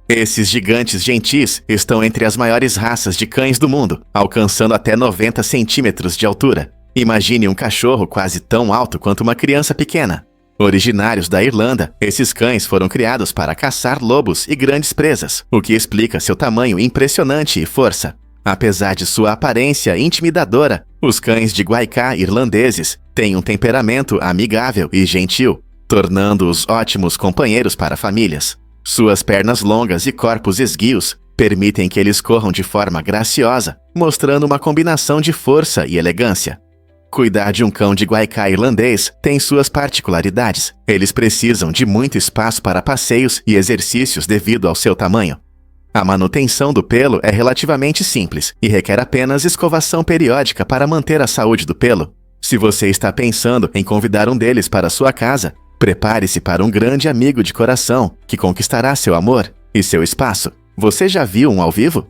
Speaker 1: Esses gigantes gentis estão entre as maiores raças de cães do mundo, alcançando até 90 centímetros de altura. Imagine um cachorro quase tão alto quanto uma criança pequena. Originários da Irlanda, esses cães foram criados para caçar lobos e grandes presas, o que explica seu tamanho impressionante e força. Apesar de sua aparência intimidadora, os cães de guaicá irlandeses têm um temperamento amigável e gentil, tornando-os ótimos companheiros para famílias. Suas pernas longas e corpos esguios permitem que eles corram de forma graciosa, mostrando uma combinação de força e elegância. Cuidar de um cão de guaicá irlandês tem suas particularidades. Eles precisam de muito espaço para passeios e exercícios devido ao seu tamanho. A manutenção do pelo é relativamente simples e requer apenas escovação periódica para manter a saúde do pelo. Se você está pensando em convidar um deles para sua casa, prepare-se para um grande amigo de coração que conquistará seu amor e seu espaço. Você já viu um ao vivo?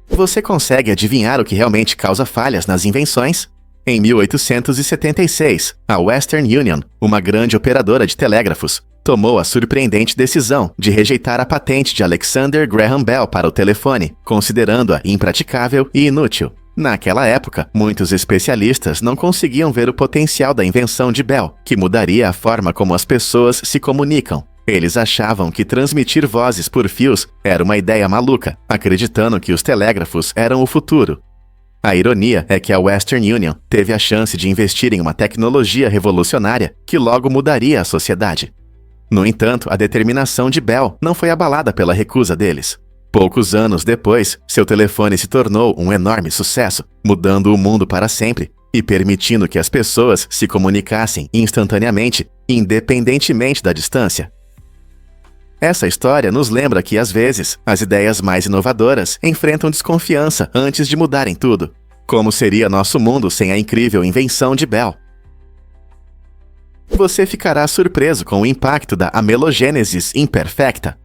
Speaker 1: Você consegue adivinhar o que realmente causa falhas nas invenções? Em 1876, a Western Union, uma grande operadora de telégrafos, tomou a surpreendente decisão de rejeitar a patente de Alexander Graham Bell para o telefone, considerando-a impraticável e inútil. Naquela época, muitos especialistas não conseguiam ver o potencial da invenção de Bell, que mudaria a forma como as pessoas se comunicam. Eles achavam que transmitir vozes por fios era uma ideia maluca, acreditando que os telégrafos eram o futuro. A ironia é que a Western Union teve a chance de investir em uma tecnologia revolucionária que logo mudaria a sociedade. No entanto, a determinação de Bell não foi abalada pela recusa deles. Poucos anos depois, seu telefone se tornou um enorme sucesso, mudando o mundo para sempre e permitindo que as pessoas se comunicassem instantaneamente, independentemente da distância. Essa história nos lembra que, às vezes, as ideias mais inovadoras enfrentam desconfiança antes de mudarem tudo. Como seria nosso mundo sem a incrível invenção de Bell? Você ficará surpreso com o impacto da amelogênese imperfecta.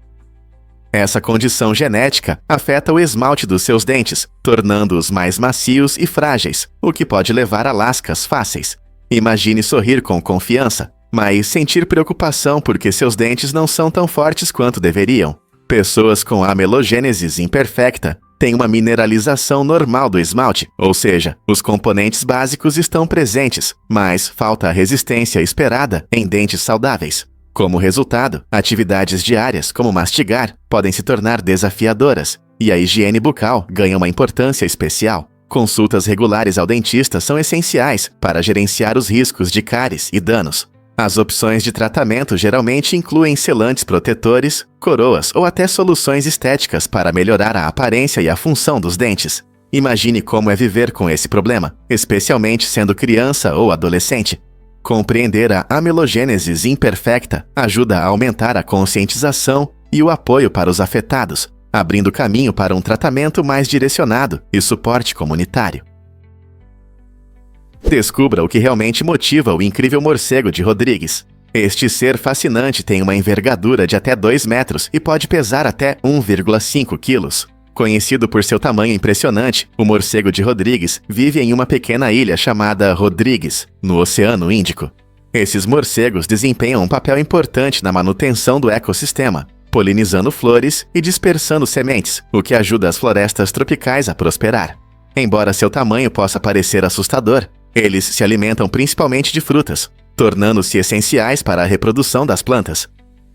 Speaker 1: Essa condição genética afeta o esmalte dos seus dentes, tornando-os mais macios e frágeis, o que pode levar a lascas fáceis. Imagine sorrir com confiança, mas sentir preocupação porque seus dentes não são tão fortes quanto deveriam. Pessoas com amelogênese imperfecta têm uma mineralização normal do esmalte, ou seja, os componentes básicos estão presentes, mas falta a resistência esperada em dentes saudáveis. Como resultado, atividades diárias, como mastigar, podem se tornar desafiadoras, e a higiene bucal ganha uma importância especial. Consultas regulares ao dentista são essenciais para gerenciar os riscos de cáries e danos. As opções de tratamento geralmente incluem selantes protetores, coroas ou até soluções estéticas para melhorar a aparência e a função dos dentes. Imagine como é viver com esse problema, especialmente sendo criança ou adolescente. Compreender a amelogênese imperfecta ajuda a aumentar a conscientização e o apoio para os afetados, abrindo caminho para um tratamento mais direcionado e suporte comunitário. Descubra o que realmente motiva o incrível morcego de Rodrigues. Este ser fascinante tem uma envergadura de até 2 metros e pode pesar até 1,5 quilos. Conhecido por seu tamanho impressionante, o morcego de Rodrigues vive em uma pequena ilha chamada Rodrigues, no Oceano Índico. Esses morcegos desempenham um papel importante na manutenção do ecossistema, polinizando flores e dispersando sementes, o que ajuda as florestas tropicais a prosperar. Embora seu tamanho possa parecer assustador, eles se alimentam principalmente de frutas, tornando-se essenciais para a reprodução das plantas.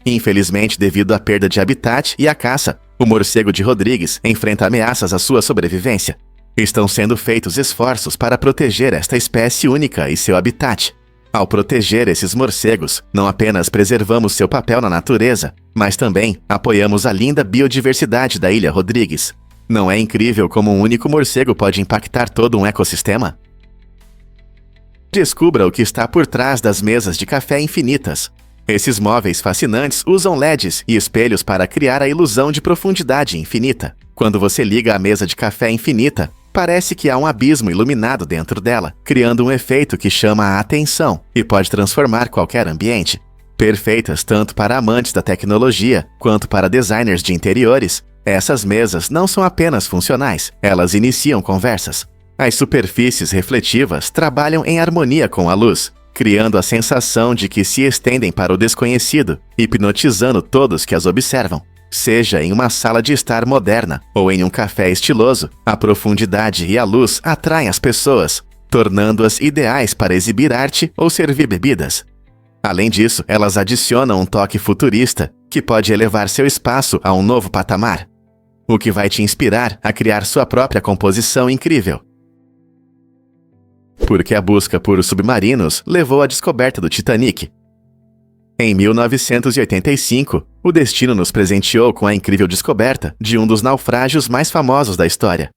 Speaker 1: Infelizmente, devido à perda de habitat e à caça, o morcego de Rodrigues enfrenta ameaças à sua sobrevivência. Estão sendo feitos esforços para proteger esta espécie única e seu habitat. Ao proteger esses morcegos, não apenas preservamos seu papel na natureza, mas também apoiamos a linda biodiversidade da Ilha Rodrigues. Não é incrível como um único morcego pode impactar todo um ecossistema? Descubra o que está por trás das mesas de café infinitas. Esses móveis fascinantes usam LEDs e espelhos para criar a ilusão de profundidade infinita. Quando você liga a mesa de café infinita, parece que há um abismo iluminado dentro dela, criando um efeito que chama a atenção e pode transformar qualquer ambiente. Perfeitas tanto para amantes da tecnologia quanto para designers de interiores, essas mesas não são apenas funcionais, elas iniciam conversas. As superfícies refletivas trabalham em harmonia com a luz, criando a sensação de que se estendem para o desconhecido, hipnotizando todos que as observam. Seja em uma sala de estar moderna ou em um café estiloso, a profundidade e a luz atraem as pessoas, tornando-as ideais para exibir arte ou servir bebidas. Além disso, elas adicionam um toque futurista que pode elevar seu espaço a um novo patamar, o que vai te inspirar a criar sua própria composição incrível. Porque a busca por submarinos levou à descoberta do Titanic. Em 1985, o destino nos presenteou com a incrível descoberta de um dos naufrágios mais famosos da história.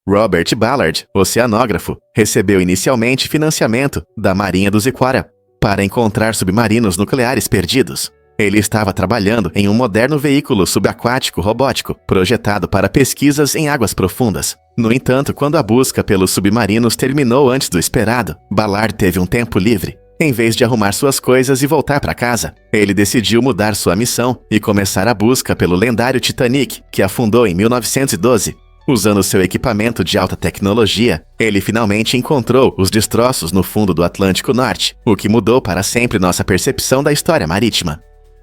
Speaker 1: Robert Ballard, oceanógrafo, recebeu inicialmente financiamento da Marinha dos Iquara para encontrar submarinos nucleares perdidos. Ele estava trabalhando em um moderno veículo subaquático robótico, projetado para pesquisas em águas profundas. No entanto, quando a busca pelos submarinos terminou antes do esperado, Ballard teve um tempo livre. Em vez de arrumar suas coisas e voltar para casa, ele decidiu mudar sua missão e começar a busca pelo lendário Titanic, que afundou em 1912. Usando seu equipamento de alta tecnologia, ele finalmente encontrou os destroços no fundo do Atlântico Norte, o que mudou para sempre nossa percepção da história marítima.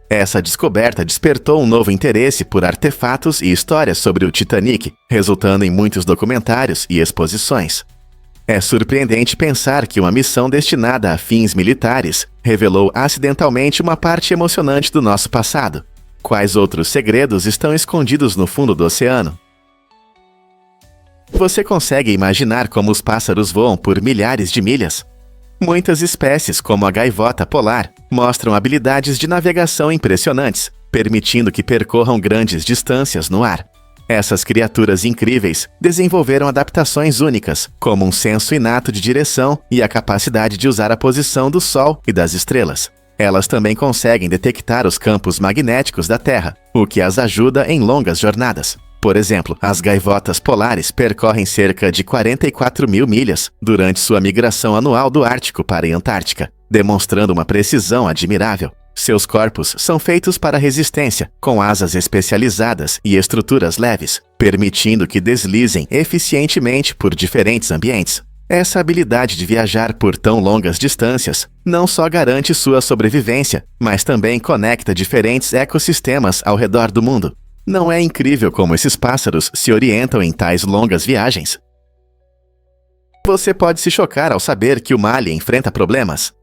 Speaker 1: Essa descoberta despertou um novo interesse por artefatos e histórias sobre o Titanic, resultando em muitos documentários e exposições. É surpreendente pensar que uma missão destinada a fins militares revelou acidentalmente uma parte emocionante do nosso passado. Quais outros segredos estão escondidos no fundo do oceano? Você consegue imaginar como os pássaros voam por milhares de milhas? Muitas espécies, como a gaivota polar, mostram habilidades de navegação impressionantes, permitindo que percorram grandes distâncias no ar. Essas criaturas incríveis desenvolveram adaptações únicas, como um senso inato de direção e a capacidade de usar a posição do Sol e das estrelas. Elas também conseguem detectar os campos magnéticos da Terra, o que as ajuda em longas jornadas. Por exemplo, as gaivotas polares percorrem cerca de 44 mil milhas durante sua migração anual do Ártico para a Antártica, demonstrando uma precisão admirável. Seus corpos são feitos para resistência, com asas especializadas e estruturas leves, permitindo que deslizem eficientemente por diferentes ambientes. Essa habilidade de viajar por tão longas distâncias não só garante sua sobrevivência, mas também conecta diferentes ecossistemas ao redor do mundo. Não é incrível como esses pássaros se orientam em tais longas viagens? Você pode se chocar ao saber que o Mali enfrenta problemas.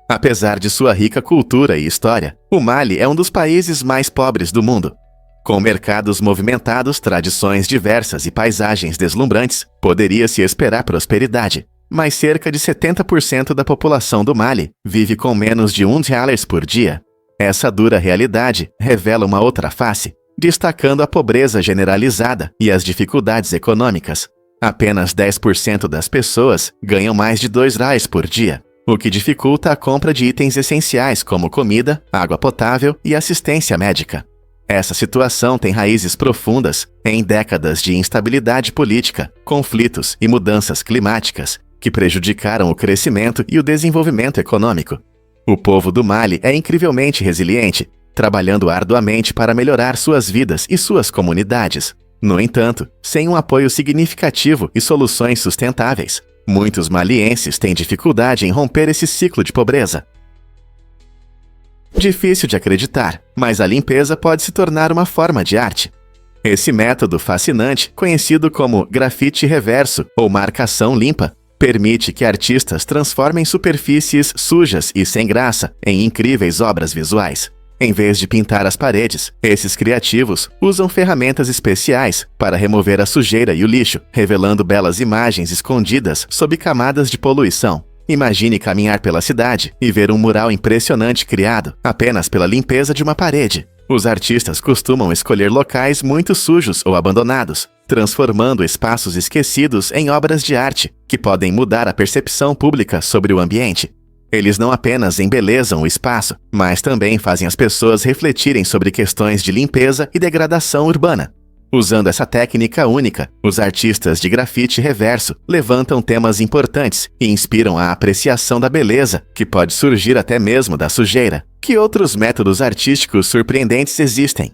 Speaker 1: Apesar de sua rica cultura e história, o Mali é um dos países mais pobres do mundo. Com mercados movimentados, tradições diversas e paisagens deslumbrantes, poderia-se esperar prosperidade. Mas cerca de 70% da população do Mali vive com menos de R$ 1 por dia. Essa dura realidade revela uma outra face, destacando a pobreza generalizada e as dificuldades econômicas. Apenas 10% das pessoas ganham mais de R$ 2 por dia, o que dificulta a compra de itens essenciais como comida, água potável e assistência médica. Essa situação tem raízes profundas em décadas de instabilidade política, conflitos e mudanças climáticas que prejudicaram o crescimento e o desenvolvimento econômico. O povo do Mali é incrivelmente resiliente, trabalhando arduamente para melhorar suas vidas e suas comunidades. No entanto, sem um apoio significativo e soluções sustentáveis, muitos malienses têm dificuldade em romper esse ciclo de pobreza. Difícil de acreditar, mas a limpeza pode se tornar uma forma de arte. Esse método fascinante, conhecido como grafite reverso ou marcação limpa, permite que artistas transformem superfícies sujas e sem graça em incríveis obras visuais. Em vez de pintar as paredes, esses criativos usam ferramentas especiais para remover a sujeira e o lixo, revelando belas imagens escondidas sob camadas de poluição. Imagine caminhar pela cidade e ver um mural impressionante criado apenas pela limpeza de uma parede. Os artistas costumam escolher locais muito sujos ou abandonados, transformando espaços esquecidos em obras de arte que podem mudar a percepção pública sobre o ambiente. Eles não apenas embelezam o espaço, mas também fazem as pessoas refletirem sobre questões de limpeza e degradação urbana. Usando essa técnica única, os artistas de grafite reverso levantam temas importantes e inspiram a apreciação da beleza, que pode surgir até mesmo da sujeira. Que outros métodos artísticos surpreendentes existem?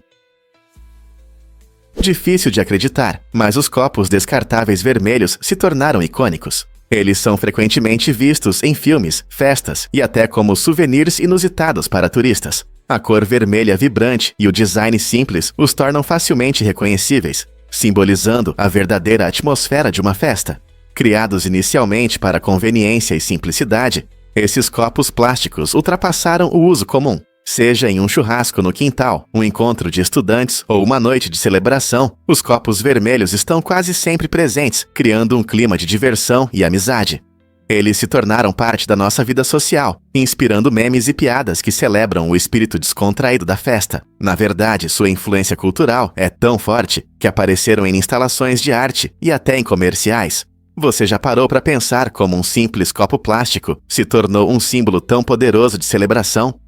Speaker 1: Difícil de acreditar, mas os copos descartáveis vermelhos se tornaram icônicos. Eles são frequentemente vistos em filmes, festas e até como souvenirs inusitados para turistas. A cor vermelha vibrante e o design simples os tornam facilmente reconhecíveis, simbolizando a verdadeira atmosfera de uma festa. Criados inicialmente para conveniência e simplicidade, esses copos plásticos ultrapassaram o uso comum. Seja em um churrasco no quintal, um encontro de estudantes ou uma noite de celebração, os copos vermelhos estão quase sempre presentes, criando um clima de diversão e amizade. Eles se tornaram parte da nossa vida social, inspirando memes e piadas que celebram o espírito descontraído da festa. Na verdade, sua influência cultural é tão forte que apareceram em instalações de arte e até em comerciais. Você já parou para pensar como um simples copo plástico se tornou um símbolo tão poderoso de celebração?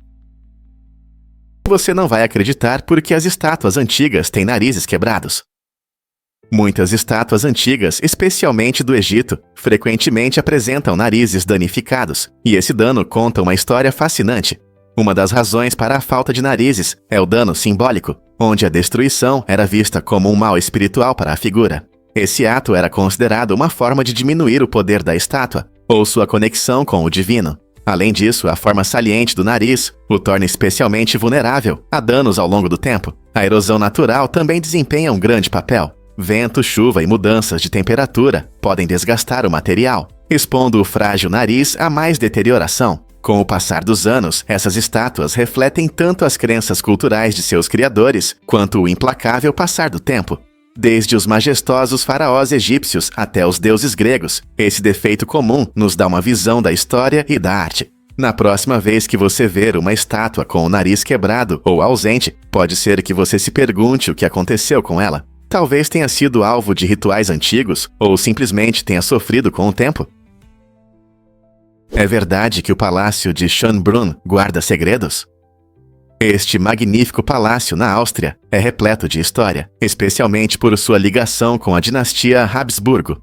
Speaker 1: Você não vai acreditar porque as estátuas antigas têm narizes quebrados. Muitas estátuas antigas, especialmente do Egito, frequentemente apresentam narizes danificados, e esse dano conta uma história fascinante. Uma das razões para a falta de narizes é o dano simbólico, onde a destruição era vista como um mal espiritual para a figura. Esse ato era considerado uma forma de diminuir o poder da estátua, ou sua conexão com o divino. Além disso, a forma saliente do nariz o torna especialmente vulnerável a danos ao longo do tempo. A erosão natural também desempenha um grande papel. Vento, chuva e mudanças de temperatura podem desgastar o material, expondo o frágil nariz a mais deterioração. Com o passar dos anos, essas estátuas refletem tanto as crenças culturais de seus criadores, quanto o implacável passar do tempo. Desde os majestosos faraós egípcios até os deuses gregos, esse defeito comum nos dá uma visão da história e da arte. Na próxima vez que você ver uma estátua com o nariz quebrado ou ausente, pode ser que você se pergunte o que aconteceu com ela. Talvez tenha sido alvo de rituais antigos, ou simplesmente tenha sofrido com o tempo. É verdade que o palácio de Schönbrunn guarda segredos? Este magnífico palácio na Áustria é repleto de história, especialmente por sua ligação com a dinastia Habsburgo.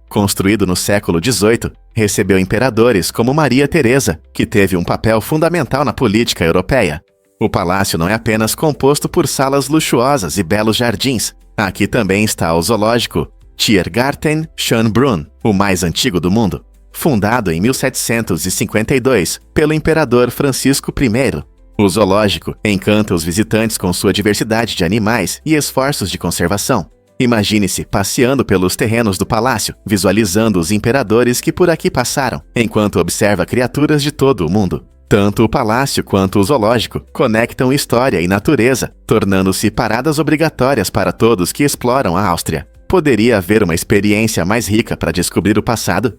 Speaker 1: Construído no século XVIII, recebeu imperadores como Maria Teresa, que teve um papel fundamental na política europeia. O palácio não é apenas composto por salas luxuosas e belos jardins. Aqui também está o zoológico Tiergarten Schönbrunn, o mais antigo do mundo, fundado em 1752 pelo imperador Francisco I. O zoológico encanta os visitantes com sua diversidade de animais e esforços de conservação. Imagine-se passeando pelos terrenos do palácio, visualizando os imperadores que por aqui passaram, enquanto observa criaturas de todo o mundo. Tanto o palácio quanto o zoológico conectam história e natureza, tornando-se paradas obrigatórias para todos que exploram a Áustria. Poderia haver uma experiência mais rica para descobrir o passado?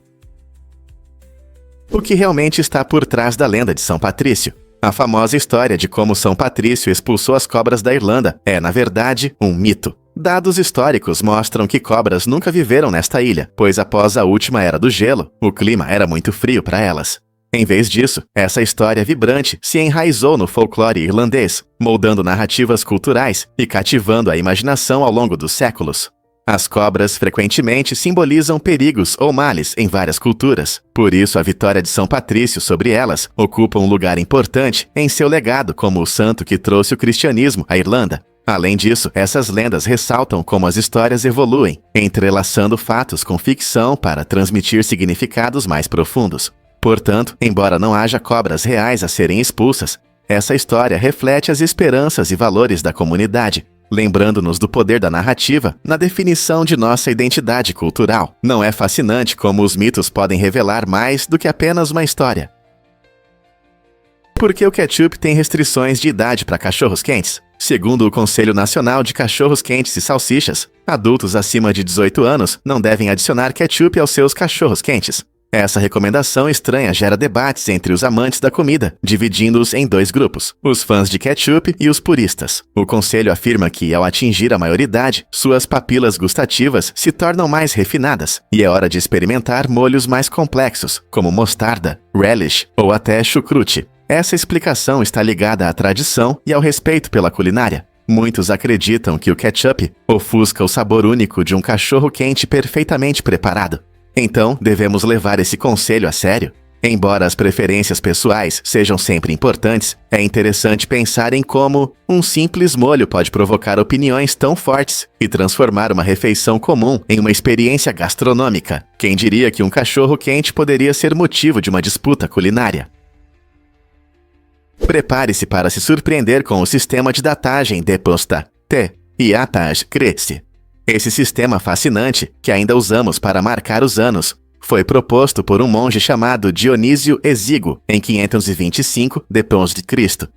Speaker 1: O que realmente está por trás da lenda de São Patrício? A famosa história de como São Patrício expulsou as cobras da Irlanda é, na verdade, um mito. Dados históricos mostram que cobras nunca viveram nesta ilha, pois após a última era do gelo, o clima era muito frio para elas. Em vez disso, essa história vibrante se enraizou no folclore irlandês, moldando narrativas culturais e cativando a imaginação ao longo dos séculos. As cobras frequentemente simbolizam perigos ou males em várias culturas. Por isso, a vitória de São Patrício sobre elas ocupa um lugar importante em seu legado como o santo que trouxe o cristianismo à Irlanda. Além disso, essas lendas ressaltam como as histórias evoluem, entrelaçando fatos com ficção para transmitir significados mais profundos. Portanto, embora não haja cobras reais a serem expulsas, essa história reflete as esperanças e valores da comunidade, lembrando-nos do poder da narrativa na definição de nossa identidade cultural. Não é fascinante como os mitos podem revelar mais do que apenas uma história? Por que o ketchup tem restrições de idade para cachorros quentes? Segundo o Conselho Nacional de Cachorros Quentes e Salsichas, adultos acima de 18 anos não devem adicionar ketchup aos seus cachorros quentes. Essa recomendação estranha gera debates entre os amantes da comida, dividindo-os em dois grupos, os fãs de ketchup e os puristas. O conselho afirma que, ao atingir a maioridade, suas papilas gustativas se tornam mais refinadas, e é hora de experimentar molhos mais complexos, como mostarda, relish ou até chucrute. Essa explicação está ligada à tradição e ao respeito pela culinária. Muitos acreditam que o ketchup ofusca o sabor único de um cachorro quente perfeitamente preparado. Então, devemos levar esse conselho a sério? Embora as preferências pessoais sejam sempre importantes, é interessante pensar em como um simples molho pode provocar opiniões tão fortes e transformar uma refeição comum em uma experiência gastronômica. Quem diria que um cachorro quente poderia ser motivo de uma disputa culinária? Prepare-se para se surpreender com o sistema de datagem de Posta T e Atage Cresce. Esse sistema fascinante, que ainda usamos para marcar os anos, foi proposto por um monge chamado Dionísio Exíguo em 525 d.C.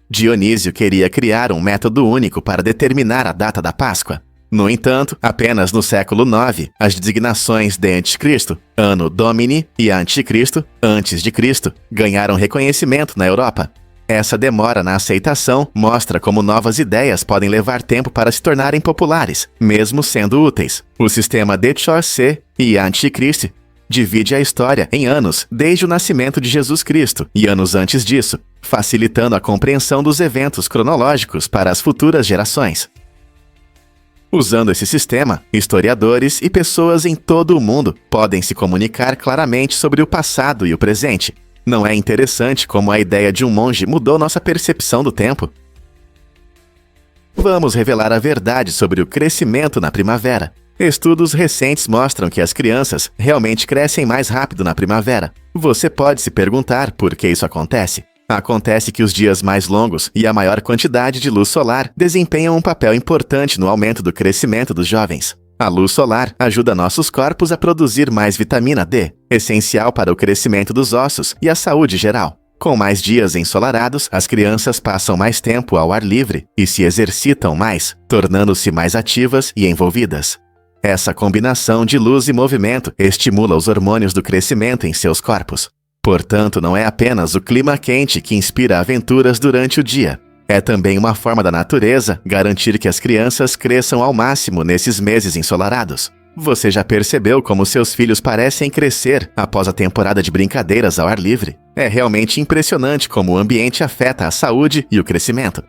Speaker 1: Dionísio queria criar um método único para determinar a data da Páscoa. No entanto, apenas no século IX, as designações de Anticristo, Anno Domini, e Anticristo, antes de Cristo, ganharam reconhecimento na Europa. Essa demora na aceitação mostra como novas ideias podem levar tempo para se tornarem populares, mesmo sendo úteis. O sistema de Chaucer e Anticristo divide a história em anos desde o nascimento de Jesus Cristo e anos antes disso, facilitando a compreensão dos eventos cronológicos para as futuras gerações. Usando esse sistema, historiadores e pessoas em todo o mundo podem se comunicar claramente sobre o passado e o presente. Não é interessante como a ideia de um monge mudou nossa percepção do tempo? Vamos revelar a verdade sobre o crescimento na primavera. Estudos recentes mostram que as crianças realmente crescem mais rápido na primavera. Você pode se perguntar por que isso acontece. Acontece que os dias mais longos e a maior quantidade de luz solar desempenham um papel importante no aumento do crescimento dos jovens. A luz solar ajuda nossos corpos a produzir mais vitamina D, essencial para o crescimento dos ossos e a saúde geral. Com mais dias ensolarados, as crianças passam mais tempo ao ar livre e se exercitam mais, tornando-se mais ativas e envolvidas. Essa combinação de luz e movimento estimula os hormônios do crescimento em seus corpos. Portanto, não é apenas o clima quente que inspira aventuras durante o dia. É também uma forma da natureza garantir que as crianças cresçam ao máximo nesses meses ensolarados. Você já percebeu como seus filhos parecem crescer após a temporada de brincadeiras ao ar livre? É realmente impressionante como o ambiente afeta a saúde e o crescimento.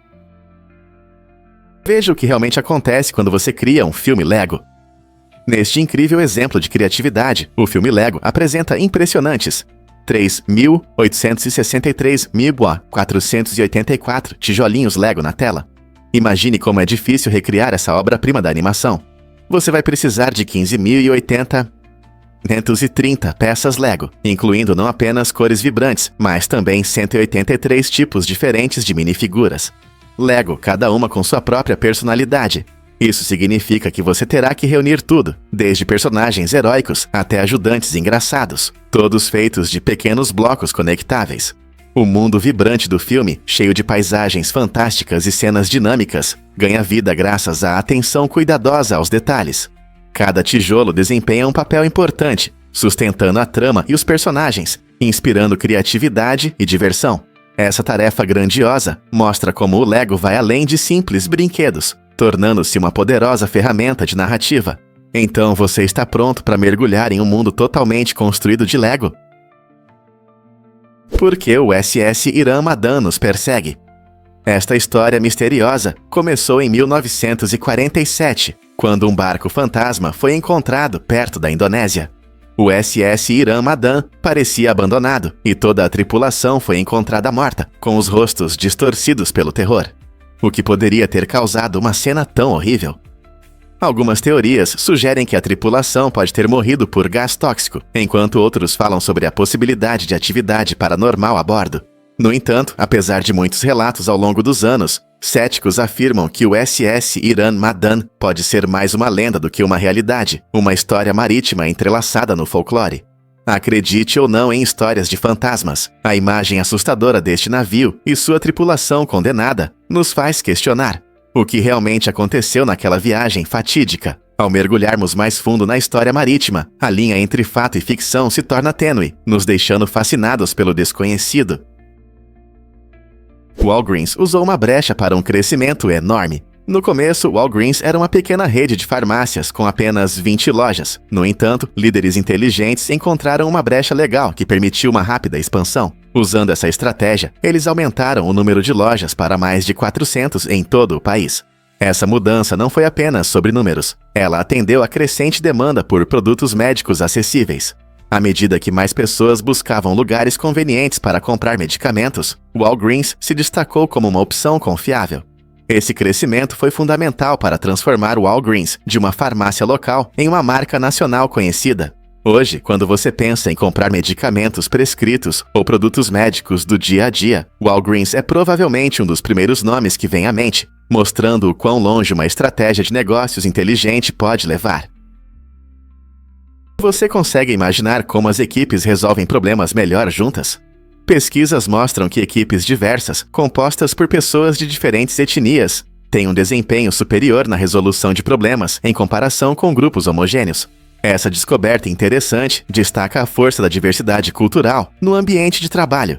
Speaker 1: Veja o que realmente acontece quando você cria um filme Lego. Neste incrível exemplo de criatividade, o filme Lego apresenta impressionantes 3.863.484 tijolinhos Lego na tela. Imagine como é difícil recriar essa obra-prima da animação. Você vai precisar de 15.030 peças Lego, incluindo não apenas cores vibrantes, mas também 183 tipos diferentes de minifiguras. Lego, cada uma com sua própria personalidade. Isso significa que você terá que reunir tudo, desde personagens heróicos até ajudantes engraçados, todos feitos de pequenos blocos conectáveis. O mundo vibrante do filme, cheio de paisagens fantásticas e cenas dinâmicas, ganha vida graças à atenção cuidadosa aos detalhes. Cada tijolo desempenha um papel importante, sustentando a trama e os personagens, inspirando criatividade e diversão. Essa tarefa grandiosa mostra como o Lego vai além de simples brinquedos, tornando-se uma poderosa ferramenta de narrativa. Então você está pronto para mergulhar em um mundo totalmente construído de Lego? Por que o SS Iram Madan nos persegue? Esta história misteriosa começou em 1947, quando um barco fantasma foi encontrado perto da Indonésia. O SS Iram Madan parecia abandonado e toda a tripulação foi encontrada morta, com os rostos distorcidos pelo terror. O que poderia ter causado uma cena tão horrível? Algumas teorias sugerem que a tripulação pode ter morrido por gás tóxico, enquanto outros falam sobre a possibilidade de atividade paranormal a bordo. No entanto, apesar de muitos relatos ao longo dos anos, céticos afirmam que o SS Iram Madan pode ser mais uma lenda do que uma realidade, uma história marítima entrelaçada no folclore. Acredite ou não em histórias de fantasmas, a imagem assustadora deste navio e sua tripulação condenada nos faz questionar o que realmente aconteceu naquela viagem fatídica. Ao mergulharmos mais fundo na história marítima, a linha entre fato e ficção se torna tênue, nos deixando fascinados pelo desconhecido. Walgreens usou uma brecha para um crescimento enorme. No começo, Walgreens era uma pequena rede de farmácias com apenas 20 lojas. No entanto, líderes inteligentes encontraram uma brecha legal que permitiu uma rápida expansão. Usando essa estratégia, eles aumentaram o número de lojas para mais de 400 em todo o país. Essa mudança não foi apenas sobre números. Ela atendeu à crescente demanda por produtos médicos acessíveis. À medida que mais pessoas buscavam lugares convenientes para comprar medicamentos, Walgreens se destacou como uma opção confiável. Esse crescimento foi fundamental para transformar o Walgreens de uma farmácia local em uma marca nacional conhecida. Hoje, quando você pensa em comprar medicamentos prescritos ou produtos médicos do dia a dia, Walgreens é provavelmente um dos primeiros nomes que vem à mente, mostrando o quão longe uma estratégia de negócios inteligente pode levar. Você consegue imaginar como as equipes resolvem problemas melhor juntas? Pesquisas mostram que equipes diversas, compostas por pessoas de diferentes etnias, têm um desempenho superior na resolução de problemas em comparação com grupos homogêneos. Essa descoberta interessante destaca a força da diversidade cultural no ambiente de trabalho.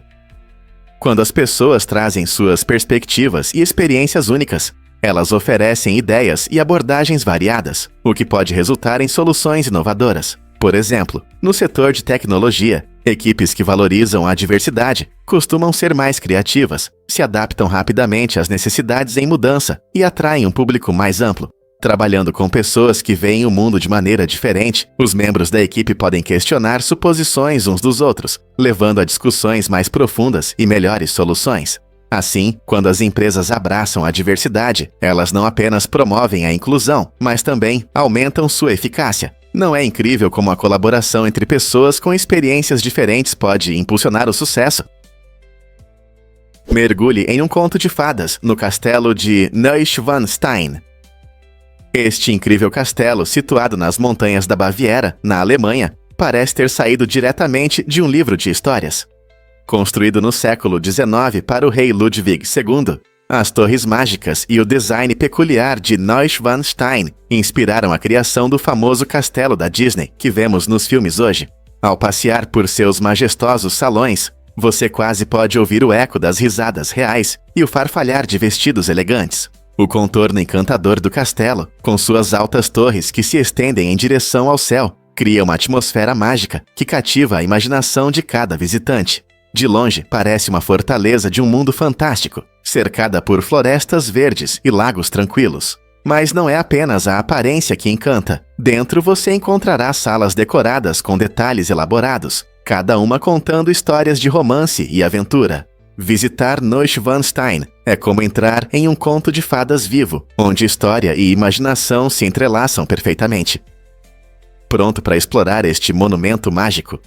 Speaker 1: Quando as pessoas trazem suas perspectivas e experiências únicas, elas oferecem ideias e abordagens variadas, o que pode resultar em soluções inovadoras. Por exemplo, no setor de tecnologia, equipes que valorizam a diversidade costumam ser mais criativas, se adaptam rapidamente às necessidades em mudança e atraem um público mais amplo. Trabalhando com pessoas que veem o mundo de maneira diferente, os membros da equipe podem questionar suposições uns dos outros, levando a discussões mais profundas e melhores soluções. Assim, quando as empresas abraçam a diversidade, elas não apenas promovem a inclusão, mas também aumentam sua eficácia. Não é incrível como a colaboração entre pessoas com experiências diferentes pode impulsionar o sucesso? Mergulhe em um conto de fadas no castelo de Neuschwanstein. Este incrível castelo, situado nas montanhas da Baviera, na Alemanha, parece ter saído diretamente de um livro de histórias. Construído no século XIX para o rei Ludwig II, as torres mágicas e o design peculiar de Neuschwanstein inspiraram a criação do famoso castelo da Disney que vemos nos filmes hoje. Ao passear por seus majestosos salões, você quase pode ouvir o eco das risadas reais e o farfalhar de vestidos elegantes. O contorno encantador do castelo, com suas altas torres que se estendem em direção ao céu, cria uma atmosfera mágica que cativa a imaginação de cada visitante. De longe, parece uma fortaleza de um mundo fantástico, cercada por florestas verdes e lagos tranquilos. Mas não é apenas a aparência que encanta. Dentro você encontrará salas decoradas com detalhes elaborados, cada uma contando histórias de romance e aventura. Visitar Neuschwanstein é como entrar em um conto de fadas vivo, onde história e imaginação se entrelaçam perfeitamente. Pronto para explorar este monumento mágico?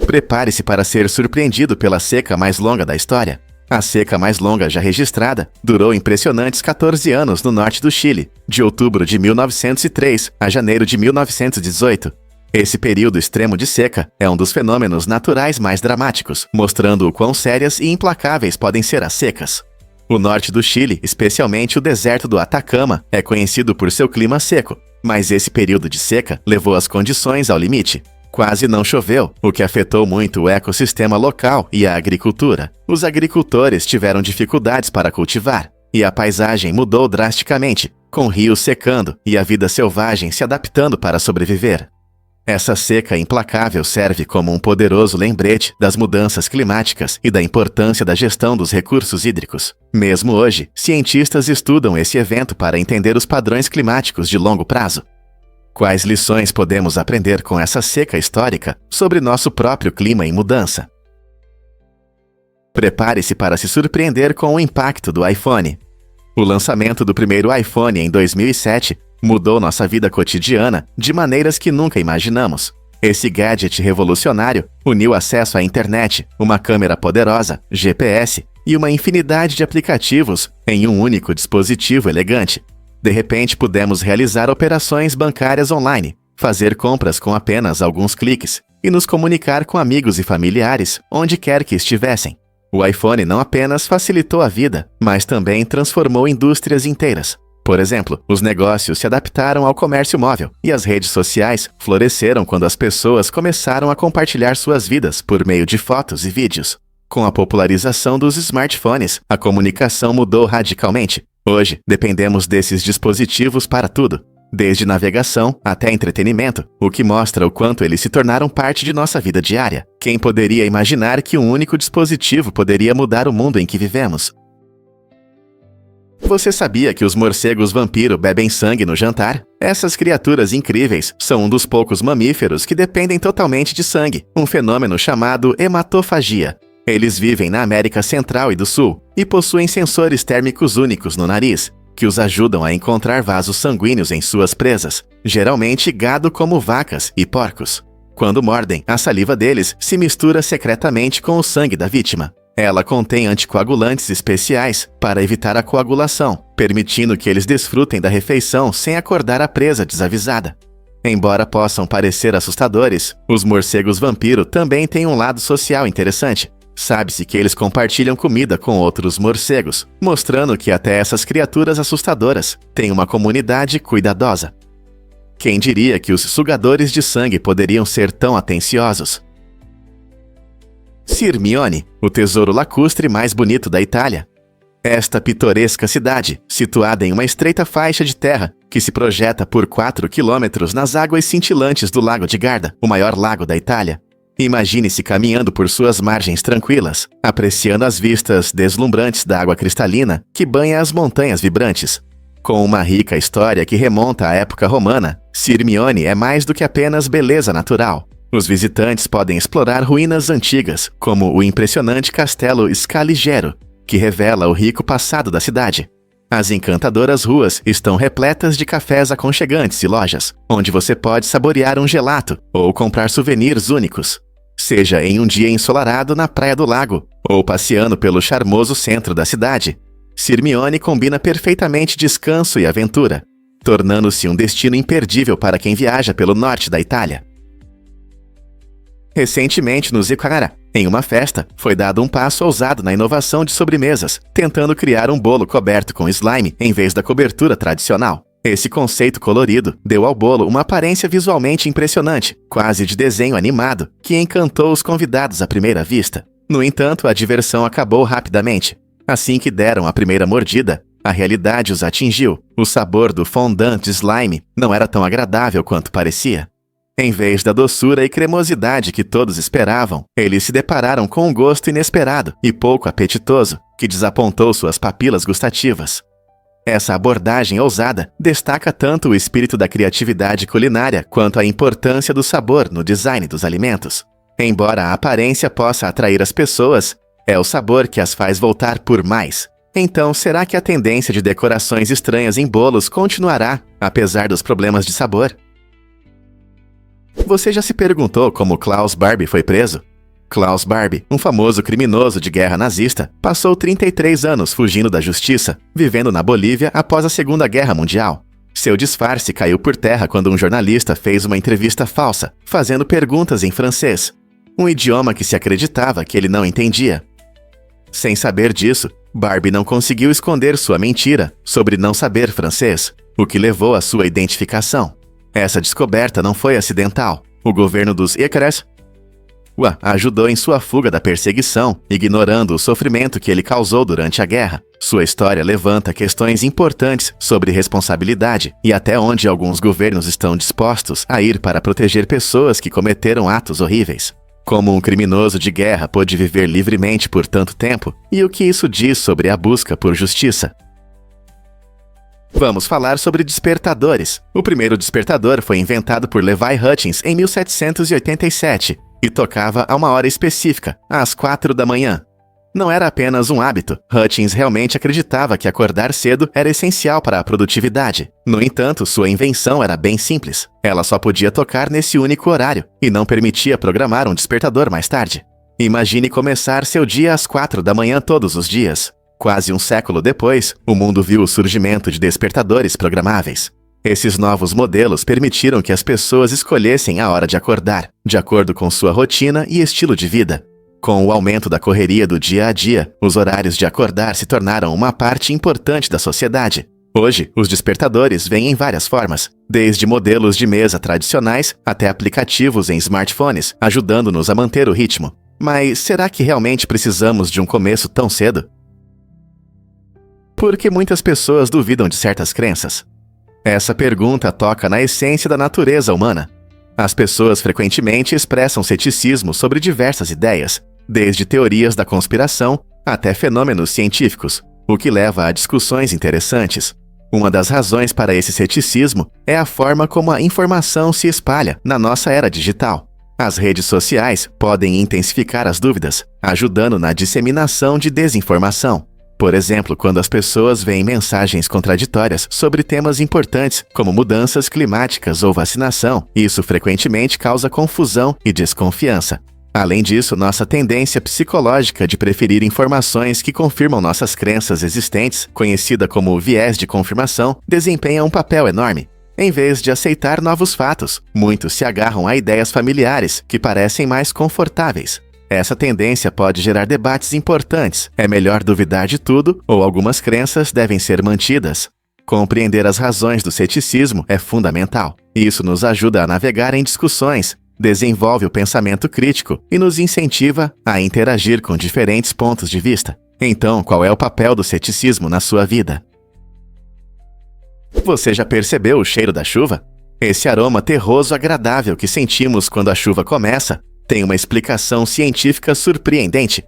Speaker 1: Prepare-se para ser surpreendido pela seca mais longa da história. A seca mais longa já registrada durou impressionantes 14 anos no norte do Chile, de outubro de 1903 a janeiro de 1918. Esse período extremo de seca é um dos fenômenos naturais mais dramáticos, mostrando o quão sérias e implacáveis podem ser as secas. O norte do Chile, especialmente o deserto do Atacama, é conhecido por seu clima seco, mas esse período de seca levou as condições ao limite. Quase não choveu, o que afetou muito o ecossistema local e a agricultura. Os agricultores tiveram dificuldades para cultivar, e a paisagem mudou drasticamente, com rios secando e a vida selvagem se adaptando para sobreviver. Essa seca implacável serve como um poderoso lembrete das mudanças climáticas e da importância da gestão dos recursos hídricos. Mesmo hoje, cientistas estudam esse evento para entender os padrões climáticos de longo prazo. Quais lições podemos aprender com essa seca histórica sobre nosso próprio clima em mudança? Prepare-se para se surpreender com o impacto do iPhone. O lançamento do primeiro iPhone em 2007 mudou nossa vida cotidiana de maneiras que nunca imaginamos. Esse gadget revolucionário uniu acesso à internet, uma câmera poderosa, GPS e uma infinidade de aplicativos em um único dispositivo elegante. De repente, pudemos realizar operações bancárias online, fazer compras com apenas alguns cliques e nos comunicar com amigos e familiares onde quer que estivessem. O iPhone não apenas facilitou a vida, mas também transformou indústrias inteiras. Por exemplo, os negócios se adaptaram ao comércio móvel e as redes sociais floresceram quando as pessoas começaram a compartilhar suas vidas por meio de fotos e vídeos. Com a popularização dos smartphones, a comunicação mudou radicalmente. Hoje, dependemos desses dispositivos para tudo, desde navegação até entretenimento, o que mostra o quanto eles se tornaram parte de nossa vida diária. Quem poderia imaginar que um único dispositivo poderia mudar o mundo em que vivemos? Você sabia que os morcegos vampiro bebem sangue no jantar? Essas criaturas incríveis são um dos poucos mamíferos que dependem totalmente de sangue, um fenômeno chamado hematofagia. Eles vivem na América Central e do Sul e possuem sensores térmicos únicos no nariz, que os ajudam a encontrar vasos sanguíneos em suas presas, geralmente gado como vacas e porcos. Quando mordem, a saliva deles se mistura secretamente com o sangue da vítima. Ela contém anticoagulantes especiais para evitar a coagulação, permitindo que eles desfrutem da refeição sem acordar a presa desavisada. Embora possam parecer assustadores, os morcegos vampiro também têm um lado social interessante. Sabe-se que eles compartilham comida com outros morcegos, mostrando que até essas criaturas assustadoras têm uma comunidade cuidadosa. Quem diria que os sugadores de sangue poderiam ser tão atenciosos? Sirmione, o tesouro lacustre mais bonito da Itália. Esta pitoresca cidade, situada em uma estreita faixa de terra que se projeta por 4 quilômetros nas águas cintilantes do Lago de Garda, o maior lago da Itália. Imagine-se caminhando por suas margens tranquilas, apreciando as vistas deslumbrantes da água cristalina que banha as montanhas vibrantes. Com uma rica história que remonta à época romana, Sirmione é mais do que apenas beleza natural. Os visitantes podem explorar ruínas antigas, como o impressionante castelo Scaligero, que revela o rico passado da cidade. As encantadoras ruas estão repletas de cafés aconchegantes e lojas, onde você pode saborear um gelato ou comprar souvenirs únicos. Seja em um dia ensolarado na praia do lago ou passeando pelo charmoso centro da cidade, Sirmione combina perfeitamente descanso e aventura, tornando-se um destino imperdível para quem viaja pelo norte da Itália. Recentemente, no Zecara, em uma festa, foi dado um passo ousado na inovação de sobremesas, tentando criar um bolo coberto com slime em vez da cobertura tradicional. Esse conceito colorido deu ao bolo uma aparência visualmente impressionante, quase de desenho animado, que encantou os convidados à primeira vista. No entanto, a diversão acabou rapidamente. Assim que deram a primeira mordida, a realidade os atingiu. O sabor do fondant de slime não era tão agradável quanto parecia. Em vez da doçura e cremosidade que todos esperavam, eles se depararam com um gosto inesperado e pouco apetitoso, que desapontou suas papilas gustativas. Essa abordagem ousada destaca tanto o espírito da criatividade culinária quanto a importância do sabor no design dos alimentos. Embora a aparência possa atrair as pessoas, é o sabor que as faz voltar por mais. Então, será que a tendência de decorações estranhas em bolos continuará, apesar dos problemas de sabor? Você já se perguntou como Klaus Barbie foi preso? Klaus Barbie, um famoso criminoso de guerra nazista, passou 33 anos fugindo da justiça, vivendo na Bolívia após a Segunda Guerra Mundial. Seu disfarce caiu por terra quando um jornalista fez uma entrevista falsa, fazendo perguntas em francês, um idioma que se acreditava que ele não entendia. Sem saber disso, Barbie não conseguiu esconder sua mentira sobre não saber francês, o que levou à sua identificação. Essa descoberta não foi acidental. O governo dos Écrasés ajudou em sua fuga da perseguição, ignorando o sofrimento que ele causou durante a guerra. Sua história levanta questões importantes sobre responsabilidade e até onde alguns governos estão dispostos a ir para proteger pessoas que cometeram atos horríveis. Como um criminoso de guerra pôde viver livremente por tanto tempo e o que isso diz sobre a busca por justiça. Vamos falar sobre despertadores. O primeiro despertador foi inventado por Levi Hutchins em 1787 e tocava a uma hora específica, às 4 da manhã. Não era apenas um hábito. Hutchins realmente acreditava que acordar cedo era essencial para a produtividade. No entanto, sua invenção era bem simples. Ela só podia tocar nesse único horário e não permitia programar um despertador mais tarde. Imagine começar seu dia às 4 da manhã todos os dias. Quase um século depois, o mundo viu o surgimento de despertadores programáveis. Esses novos modelos permitiram que as pessoas escolhessem a hora de acordar, de acordo com sua rotina e estilo de vida. Com o aumento da correria do dia a dia, os horários de acordar se tornaram uma parte importante da sociedade. Hoje, os despertadores vêm em várias formas, desde modelos de mesa tradicionais até aplicativos em smartphones, ajudando-nos a manter o ritmo. Mas será que realmente precisamos de um começo tão cedo? Por que muitas pessoas duvidam de certas crenças? Essa pergunta toca na essência da natureza humana. As pessoas frequentemente expressam ceticismo sobre diversas ideias, desde teorias da conspiração até fenômenos científicos, o que leva a discussões interessantes. Uma das razões para esse ceticismo é a forma como a informação se espalha na nossa era digital. As redes sociais podem intensificar as dúvidas, ajudando na disseminação de desinformação. Por exemplo, quando as pessoas veem mensagens contraditórias sobre temas importantes, como mudanças climáticas ou vacinação, isso frequentemente causa confusão e desconfiança. Além disso, nossa tendência psicológica de preferir informações que confirmam nossas crenças existentes, conhecida como viés de confirmação, desempenha um papel enorme. Em vez de aceitar novos fatos, muitos se agarram a ideias familiares que parecem mais confortáveis. Essa tendência pode gerar debates importantes. É melhor duvidar de tudo ou algumas crenças devem ser mantidas? Compreender as razões do ceticismo é fundamental. Isso nos ajuda a navegar em discussões, desenvolve o pensamento crítico e nos incentiva a interagir com diferentes pontos de vista. Então, qual é o papel do ceticismo na sua vida? Você já percebeu o cheiro da chuva? Esse aroma terroso agradável que sentimos quando a chuva começa tem uma explicação científica surpreendente.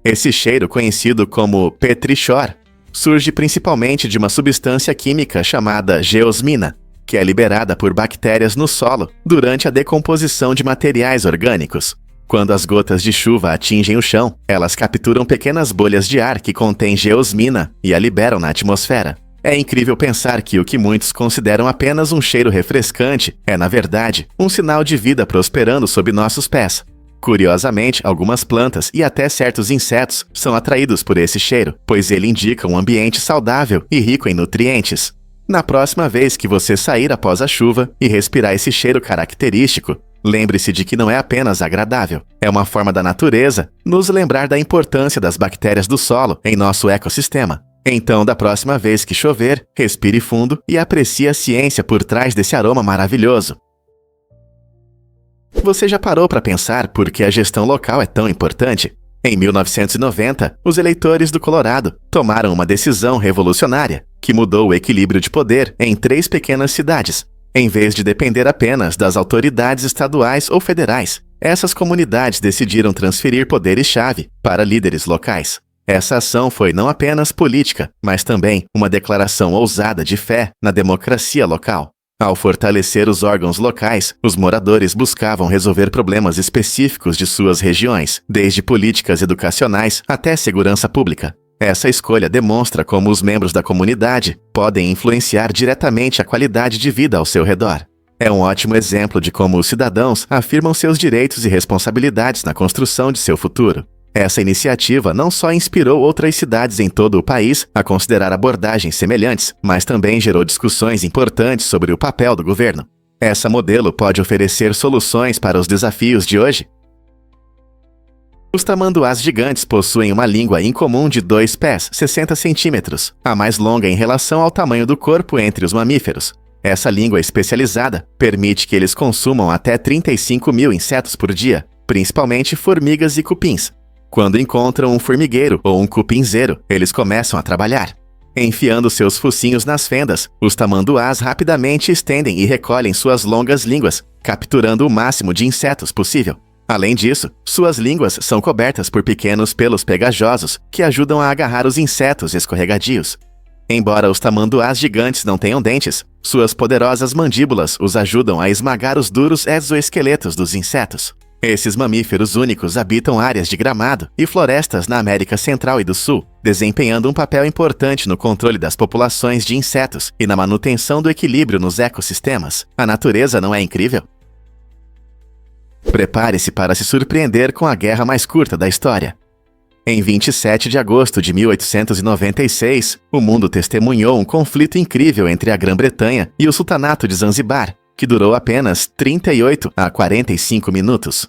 Speaker 1: Esse cheiro, conhecido como petrichor, surge principalmente de uma substância química chamada geosmina, que é liberada por bactérias no solo durante a decomposição de materiais orgânicos. Quando as gotas de chuva atingem o chão, elas capturam pequenas bolhas de ar que contêm geosmina e a liberam na atmosfera. É incrível pensar que o que muitos consideram apenas um cheiro refrescante é, na verdade, um sinal de vida prosperando sob nossos pés. Curiosamente, algumas plantas e até certos insetos são atraídos por esse cheiro, pois ele indica um ambiente saudável e rico em nutrientes. Na próxima vez que você sair após a chuva e respirar esse cheiro característico, lembre-se de que não é apenas agradável, é uma forma da natureza nos lembrar da importância das bactérias do solo em nosso ecossistema. Então, da próxima vez que chover, respire fundo e aprecie a ciência por trás desse aroma maravilhoso. Você já parou para pensar por que a gestão local é tão importante? Em 1990, os eleitores do Colorado tomaram uma decisão revolucionária que mudou o equilíbrio de poder em 3 pequenas cidades. Em vez de depender apenas das autoridades estaduais ou federais, essas comunidades decidiram transferir poderes-chave para líderes locais. Essa ação foi não apenas política, mas também uma declaração ousada de fé na democracia local. Ao fortalecer os órgãos locais, os moradores buscavam resolver problemas específicos de suas regiões, desde políticas educacionais até segurança pública. Essa escolha demonstra como os membros da comunidade podem influenciar diretamente a qualidade de vida ao seu redor. É um ótimo exemplo de como os cidadãos afirmam seus direitos e responsabilidades na construção de seu futuro. Essa iniciativa não só inspirou outras cidades em todo o país a considerar abordagens semelhantes, mas também gerou discussões importantes sobre o papel do governo. Essa modelo pode oferecer soluções para os desafios de hoje. Os tamanduás gigantes possuem uma língua incomum de 2 pés, 60 centímetros, a mais longa em relação ao tamanho do corpo entre os mamíferos. Essa língua especializada permite que eles consumam até 35 mil insetos por dia, principalmente formigas e cupins. Quando encontram um formigueiro ou um cupinzeiro, eles começam a trabalhar. Enfiando seus focinhos nas fendas, os tamanduás rapidamente estendem e recolhem suas longas línguas, capturando o máximo de insetos possível. Além disso, suas línguas são cobertas por pequenos pelos pegajosos que ajudam a agarrar os insetos escorregadios. Embora os tamanduás gigantes não tenham dentes, suas poderosas mandíbulas os ajudam a esmagar os duros exoesqueletos dos insetos. Esses mamíferos únicos habitam áreas de gramado e florestas na América Central e do Sul, desempenhando um papel importante no controle das populações de insetos e na manutenção do equilíbrio nos ecossistemas. A natureza não é incrível? Prepare-se para se surpreender com a guerra mais curta da história. Em 27 de agosto de 1896, o mundo testemunhou um conflito incrível entre a Grã-Bretanha e o Sultanato de Zanzibar, que durou apenas 38 a 45 minutos.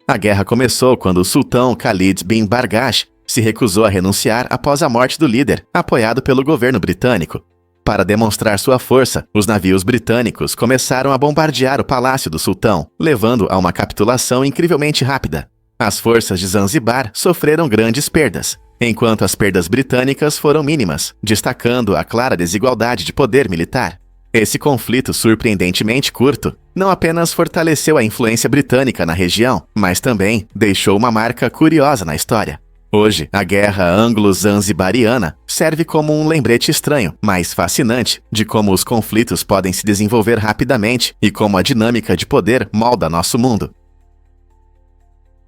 Speaker 1: A guerra começou quando o sultão Khalid bin Bargash se recusou a renunciar após a morte do líder, apoiado pelo governo britânico. Para demonstrar sua força, os navios britânicos começaram a bombardear o palácio do sultão, levando a uma capitulação incrivelmente rápida. As forças de Zanzibar sofreram grandes perdas, enquanto as perdas britânicas foram mínimas, destacando a clara desigualdade de poder militar. Esse conflito surpreendentemente curto não apenas fortaleceu a influência britânica na região, mas também deixou uma marca curiosa na história. Hoje, a guerra anglo-zanzibariana serve como um lembrete estranho, mas fascinante, de como os conflitos podem se desenvolver rapidamente e como a dinâmica de poder molda nosso mundo.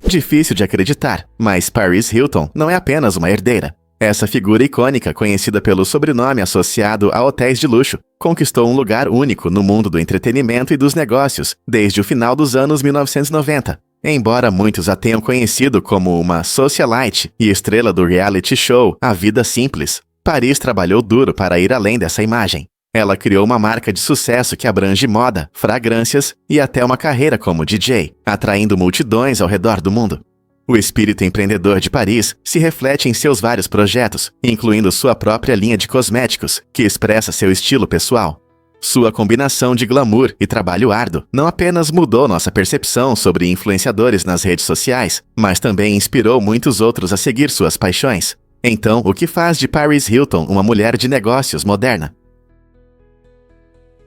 Speaker 1: Difícil de acreditar, mas Paris Hilton não é apenas uma herdeira. Essa figura icônica, conhecida pelo sobrenome associado a hotéis de luxo, conquistou um lugar único no mundo do entretenimento e dos negócios desde o final dos anos 1990. Embora muitos a tenham conhecido como uma socialite e estrela do reality show A Vida Simples, Paris trabalhou duro para ir além dessa imagem. Ela criou uma marca de sucesso que abrange moda, fragrâncias e até uma carreira como DJ, atraindo multidões ao redor do mundo. O espírito empreendedor de Paris se reflete em seus vários projetos, incluindo sua própria linha de cosméticos, que expressa seu estilo pessoal. Sua combinação de glamour e trabalho árduo não apenas mudou nossa percepção sobre influenciadores nas redes sociais, mas também inspirou muitos outros a seguir suas paixões. Então, o que faz de Paris Hilton uma mulher de negócios moderna?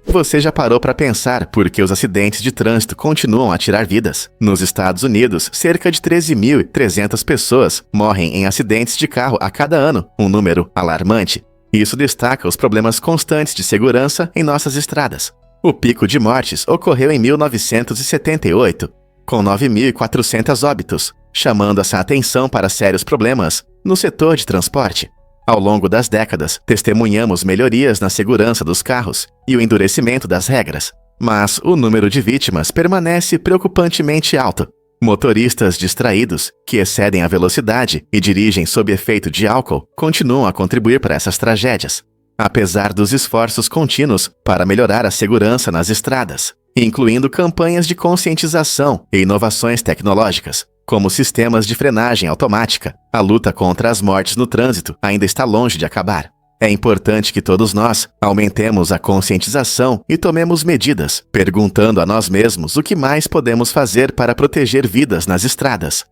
Speaker 1: Você já parou para pensar por que os acidentes de trânsito continuam a tirar vidas? Nos Estados Unidos, cerca de 13.300 pessoas morrem em acidentes de carro a cada ano, um número alarmante. Isso destaca os problemas constantes de segurança em nossas estradas. O pico de mortes ocorreu em 1978, com 9.400 óbitos, chamando essa atenção para sérios problemas no setor de transporte. Ao longo das décadas, testemunhamos melhorias na segurança dos carros e o endurecimento das regras. Mas o número de vítimas permanece preocupantemente alto. Motoristas distraídos, que excedem a velocidade e dirigem sob efeito de álcool, continuam a contribuir para essas tragédias. Apesar dos esforços contínuos para melhorar a segurança nas estradas, incluindo campanhas de conscientização e inovações tecnológicas, como sistemas de frenagem automática, a luta contra as mortes no trânsito ainda está longe de acabar. É importante que todos nós aumentemos a conscientização e tomemos medidas, perguntando a nós mesmos o que mais podemos fazer para proteger vidas nas estradas.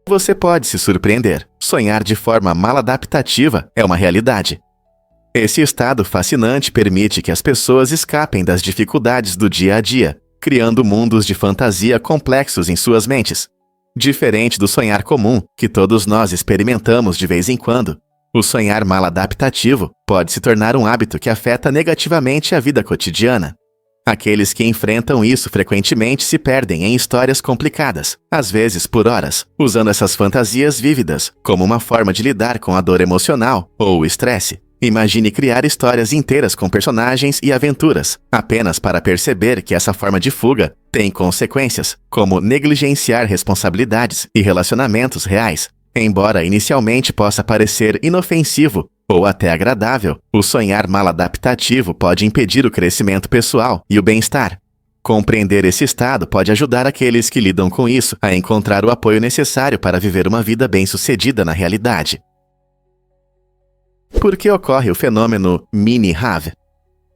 Speaker 1: Você pode se surpreender. Sonhar de forma maladaptativa é uma realidade. Esse estado fascinante permite que as pessoas escapem das dificuldades do dia a dia, criando mundos de fantasia complexos em suas mentes. Diferente do sonhar comum, que todos nós experimentamos de vez em quando, o sonhar maladaptativo pode se tornar um hábito que afeta negativamente a vida cotidiana. Aqueles que enfrentam isso frequentemente se perdem em histórias complicadas, às vezes por horas, usando essas fantasias vívidas como uma forma de lidar com a dor emocional ou o estresse. Imagine criar histórias inteiras com personagens e aventuras, apenas para perceber que essa forma de fuga tem consequências, como negligenciar responsabilidades e relacionamentos reais. Embora inicialmente possa parecer inofensivo ou até agradável, o sonhar maladaptativo pode impedir o crescimento pessoal e o bem-estar. Compreender esse estado pode ajudar aqueles que lidam com isso a encontrar o apoio necessário para viver uma vida bem-sucedida na realidade. Por que ocorre o fenômeno mini-have?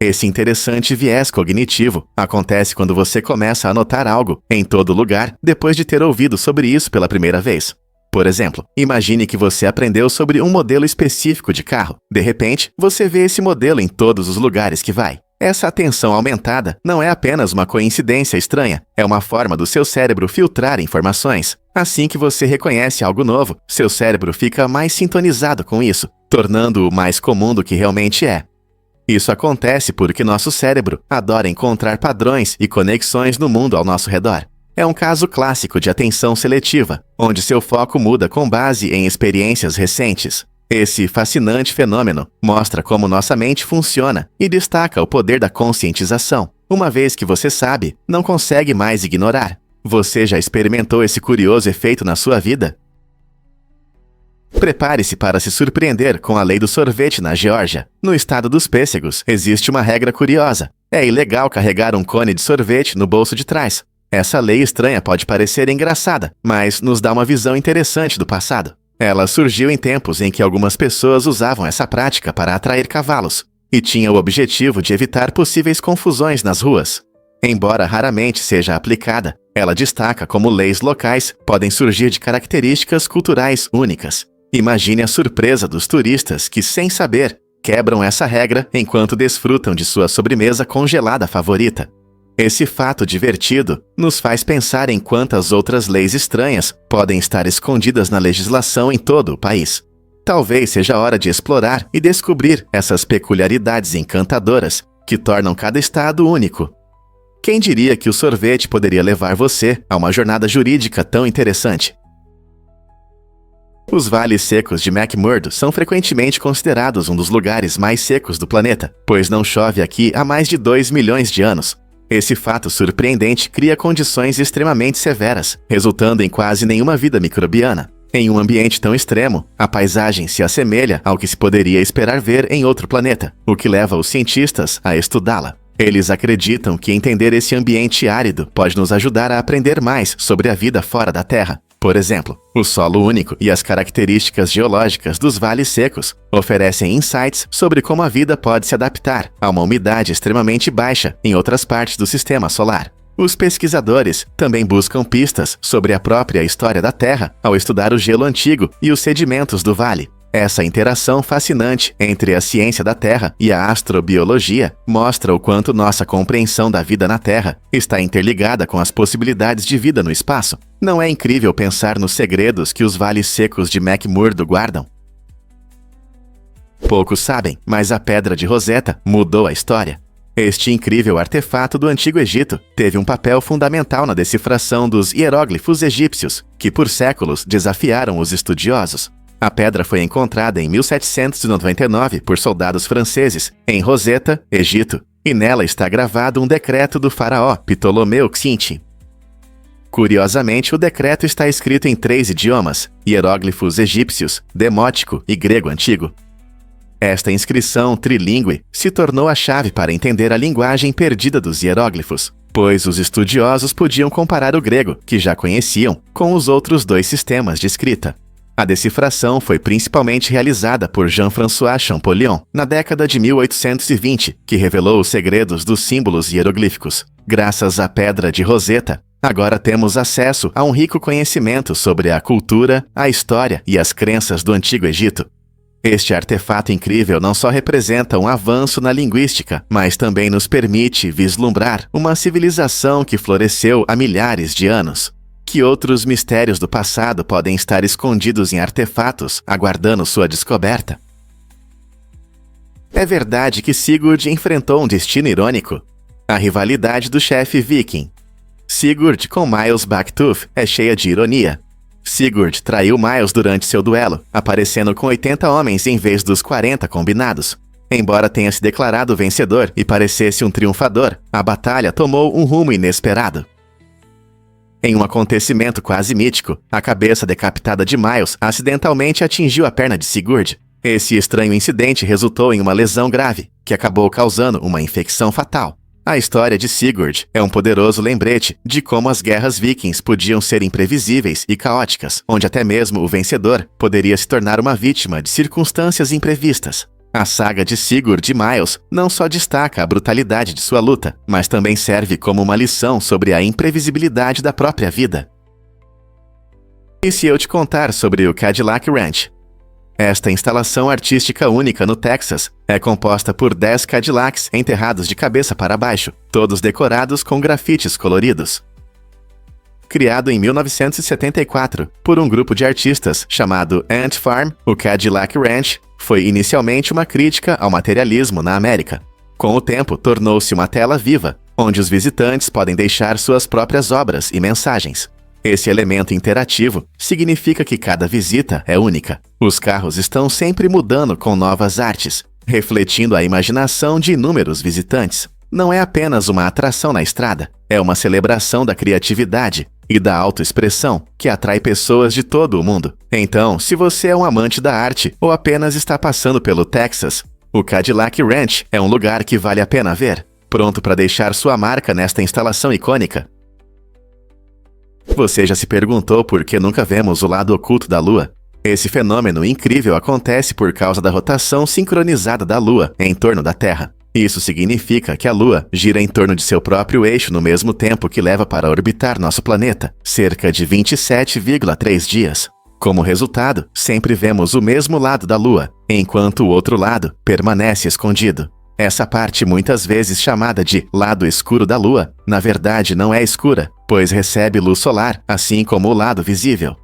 Speaker 1: Esse interessante viés cognitivo acontece quando você começa a notar algo em todo lugar depois de ter ouvido sobre isso pela primeira vez. Por exemplo, imagine que você aprendeu sobre um modelo específico de carro. De repente, você vê esse modelo em todos os lugares que vai. Essa atenção aumentada não é apenas uma coincidência estranha, é uma forma do seu cérebro filtrar informações. Assim que você reconhece algo novo, seu cérebro fica mais sintonizado com isso, tornando-o mais comum do que realmente é. Isso acontece porque nosso cérebro adora encontrar padrões e conexões no mundo ao nosso redor. É um caso clássico de atenção seletiva, onde seu foco muda com base em experiências recentes. Esse fascinante fenômeno mostra como nossa mente funciona e destaca o poder da conscientização. Uma vez que você sabe, não consegue mais ignorar. Você já experimentou esse curioso efeito na sua vida? Prepare-se para se surpreender com a lei do sorvete na Geórgia. No estado dos pêssegos, existe uma regra curiosa. É ilegal carregar um cone de sorvete no bolso de trás. Essa lei estranha pode parecer engraçada, mas nos dá uma visão interessante do passado. Ela surgiu em tempos em que algumas pessoas usavam essa prática para atrair cavalos, e tinha o objetivo de evitar possíveis confusões nas ruas. Embora raramente seja aplicada, ela destaca como leis locais podem surgir de características culturais únicas. Imagine a surpresa dos turistas que, sem saber, quebram essa regra enquanto desfrutam de sua sobremesa congelada favorita. Esse fato divertido nos faz pensar em quantas outras leis estranhas podem estar escondidas na legislação em todo o país. Talvez seja hora de explorar e descobrir essas peculiaridades encantadoras que tornam cada estado único. Quem diria que o sorvete poderia levar você a uma jornada jurídica tão interessante? Os vales secos de McMurdo são frequentemente considerados um dos lugares mais secos do planeta, pois não chove aqui há mais de 2 milhões de anos. Esse fato surpreendente cria condições extremamente severas, resultando em quase nenhuma vida microbiana. Em um ambiente tão extremo, a paisagem se assemelha ao que se poderia esperar ver em outro planeta, o que leva os cientistas a estudá-la. Eles acreditam que entender esse ambiente árido pode nos ajudar a aprender mais sobre a vida fora da Terra. Por exemplo, o solo único e as características geológicas dos vales secos oferecem insights sobre como a vida pode se adaptar a uma umidade extremamente baixa em outras partes do sistema solar. Os pesquisadores também buscam pistas sobre a própria história da Terra ao estudar o gelo antigo e os sedimentos do vale. Essa interação fascinante entre a ciência da Terra e a astrobiologia mostra o quanto nossa compreensão da vida na Terra está interligada com as possibilidades de vida no espaço. Não é incrível pensar nos segredos que os vales secos de McMurdo guardam? Poucos sabem, mas a Pedra de Roseta mudou a história. Este incrível artefato do Antigo Egito teve um papel fundamental na decifração dos hieróglifos egípcios, que por séculos desafiaram os estudiosos. A pedra foi encontrada em 1799 por soldados franceses, em Roseta, Egito, e nela está gravado um decreto do faraó Ptolomeu Xinti. Curiosamente, o decreto está escrito em 3 idiomas, hieróglifos egípcios, demótico e grego antigo. Esta inscrição trilíngue se tornou a chave para entender a linguagem perdida dos hieróglifos, pois os estudiosos podiam comparar o grego, que já conheciam, com os outros 2 sistemas de escrita. A decifração foi principalmente realizada por Jean-François Champollion, na década de 1820, que revelou os segredos dos símbolos hieroglíficos. Graças à Pedra de Roseta, Agora temos acesso a um rico conhecimento sobre a cultura, a história e as crenças do Antigo Egito. Este artefato incrível não só representa um avanço na linguística, mas também nos permite vislumbrar uma civilização que floresceu há milhares de anos. Que outros mistérios do passado podem estar escondidos em artefatos, aguardando sua descoberta? É verdade que Sigurd enfrentou um destino irônico: a rivalidade do chefe viking. Sigurd com Miles Backtooth é cheia de ironia. Sigurd traiu Miles durante seu duelo, aparecendo com 80 homens em vez dos 40 combinados. Embora tenha se declarado vencedor e parecesse um triunfador, a batalha tomou um rumo inesperado. Em um acontecimento quase mítico, a cabeça decapitada de Miles acidentalmente atingiu a perna de Sigurd. Esse estranho incidente resultou em uma lesão grave, que acabou causando uma infecção fatal. A história de Sigurd é um poderoso lembrete de como as guerras vikings podiam ser imprevisíveis e caóticas, onde até mesmo o vencedor poderia se tornar uma vítima de circunstâncias imprevistas. A saga de Sigurd e Miles não só destaca a brutalidade de sua luta, mas também serve como uma lição sobre a imprevisibilidade da própria vida. E se eu te contar sobre o Cadillac Ranch? Esta instalação artística única no Texas é composta por 10 Cadillacs enterrados de cabeça para baixo, todos decorados com grafites coloridos. Criado em 1974 por um grupo de artistas chamado Ant Farm, o Cadillac Ranch foi inicialmente uma crítica ao materialismo na América. Com o tempo, tornou-se uma tela viva, onde os visitantes podem deixar suas próprias obras e mensagens. Esse elemento interativo significa que cada visita é única. Os carros estão sempre mudando com novas artes, refletindo a imaginação de inúmeros visitantes. Não é apenas uma atração na estrada, é uma celebração da criatividade e da autoexpressão que atrai pessoas de todo o mundo. Então, se você é um amante da arte ou apenas está passando pelo Texas, o Cadillac Ranch é um lugar que vale a pena ver, pronto para deixar sua marca nesta instalação icônica. Você já se perguntou por que nunca vemos o lado oculto da Lua? Esse fenômeno incrível acontece por causa da rotação sincronizada da Lua em torno da Terra. Isso significa que a Lua gira em torno de seu próprio eixo no mesmo tempo que leva para orbitar nosso planeta, cerca de 27,3 dias. Como resultado, sempre vemos o mesmo lado da Lua, enquanto o outro lado permanece escondido. Essa parte, muitas vezes chamada de lado escuro da Lua, na verdade não é escura, pois recebe luz solar, assim como o lado visível.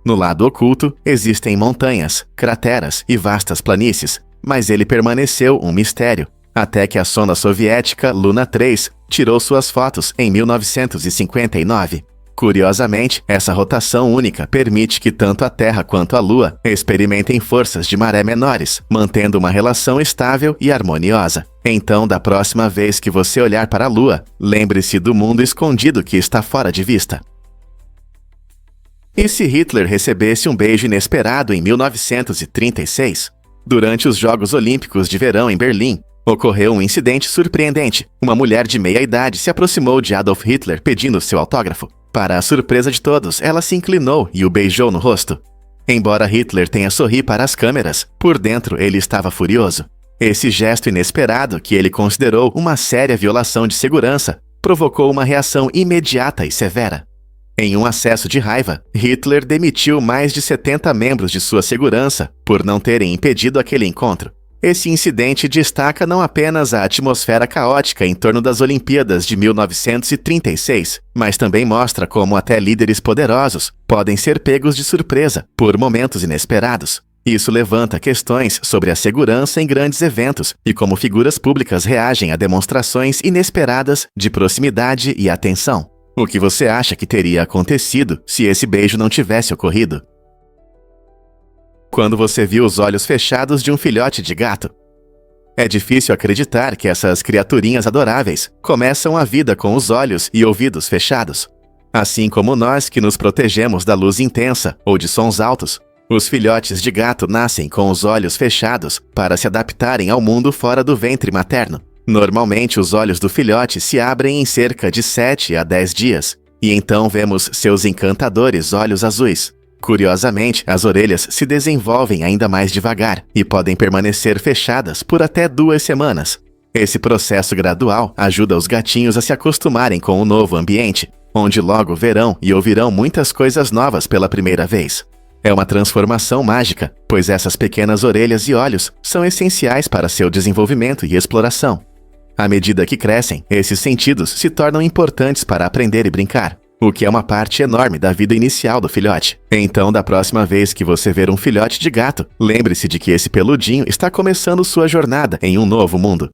Speaker 1: No lado oculto, existem montanhas, crateras e vastas planícies, mas ele permaneceu um mistério, até que a sonda soviética Luna 3 tirou suas fotos em 1959. Curiosamente, essa rotação única permite que tanto a Terra quanto a Lua experimentem forças de maré menores, mantendo uma relação estável e harmoniosa. Então, da próxima vez que você olhar para a Lua, lembre-se do mundo escondido que está fora de vista. E se Hitler recebesse um beijo inesperado em 1936? Durante os Jogos Olímpicos de Verão em Berlim, ocorreu um incidente surpreendente. Uma mulher de meia idade se aproximou de Adolf Hitler pedindo seu autógrafo. Para a surpresa de todos, ela se inclinou e o beijou no rosto. Embora Hitler tenha sorrido para as câmeras, por dentro ele estava furioso. Esse gesto inesperado, que ele considerou uma séria violação de segurança, provocou uma reação imediata e severa. Em um acesso de raiva, Hitler demitiu mais de 70 membros de sua segurança por não terem impedido aquele encontro. Esse incidente destaca não apenas a atmosfera caótica em torno das Olimpíadas de 1936, mas também mostra como até líderes poderosos podem ser pegos de surpresa por momentos inesperados. Isso levanta questões sobre a segurança em grandes eventos e como figuras públicas reagem a demonstrações inesperadas de proximidade e atenção. O que você acha que teria acontecido se esse beijo não tivesse ocorrido? Quando você viu os olhos fechados de um filhote de gato? É difícil acreditar que essas criaturinhas adoráveis começam a vida com os olhos e ouvidos fechados. Assim como nós que nos protegemos da luz intensa ou de sons altos, os filhotes de gato nascem com os olhos fechados para se adaptarem ao mundo fora do ventre materno. Normalmente, os olhos do filhote se abrem em cerca de 7 a 10 dias, e então vemos seus encantadores olhos azuis. Curiosamente, as orelhas se desenvolvem ainda mais devagar e podem permanecer fechadas por até 2 semanas. Esse processo gradual ajuda os gatinhos a se acostumarem com o novo ambiente, onde logo verão e ouvirão muitas coisas novas pela primeira vez. É uma transformação mágica, pois essas pequenas orelhas e olhos são essenciais para seu desenvolvimento e exploração. À medida que crescem, esses sentidos se tornam importantes para aprender e brincar, o que é uma parte enorme da vida inicial do filhote. Então, da próxima vez que você ver um filhote de gato, lembre-se de que esse peludinho está começando sua jornada em um novo mundo.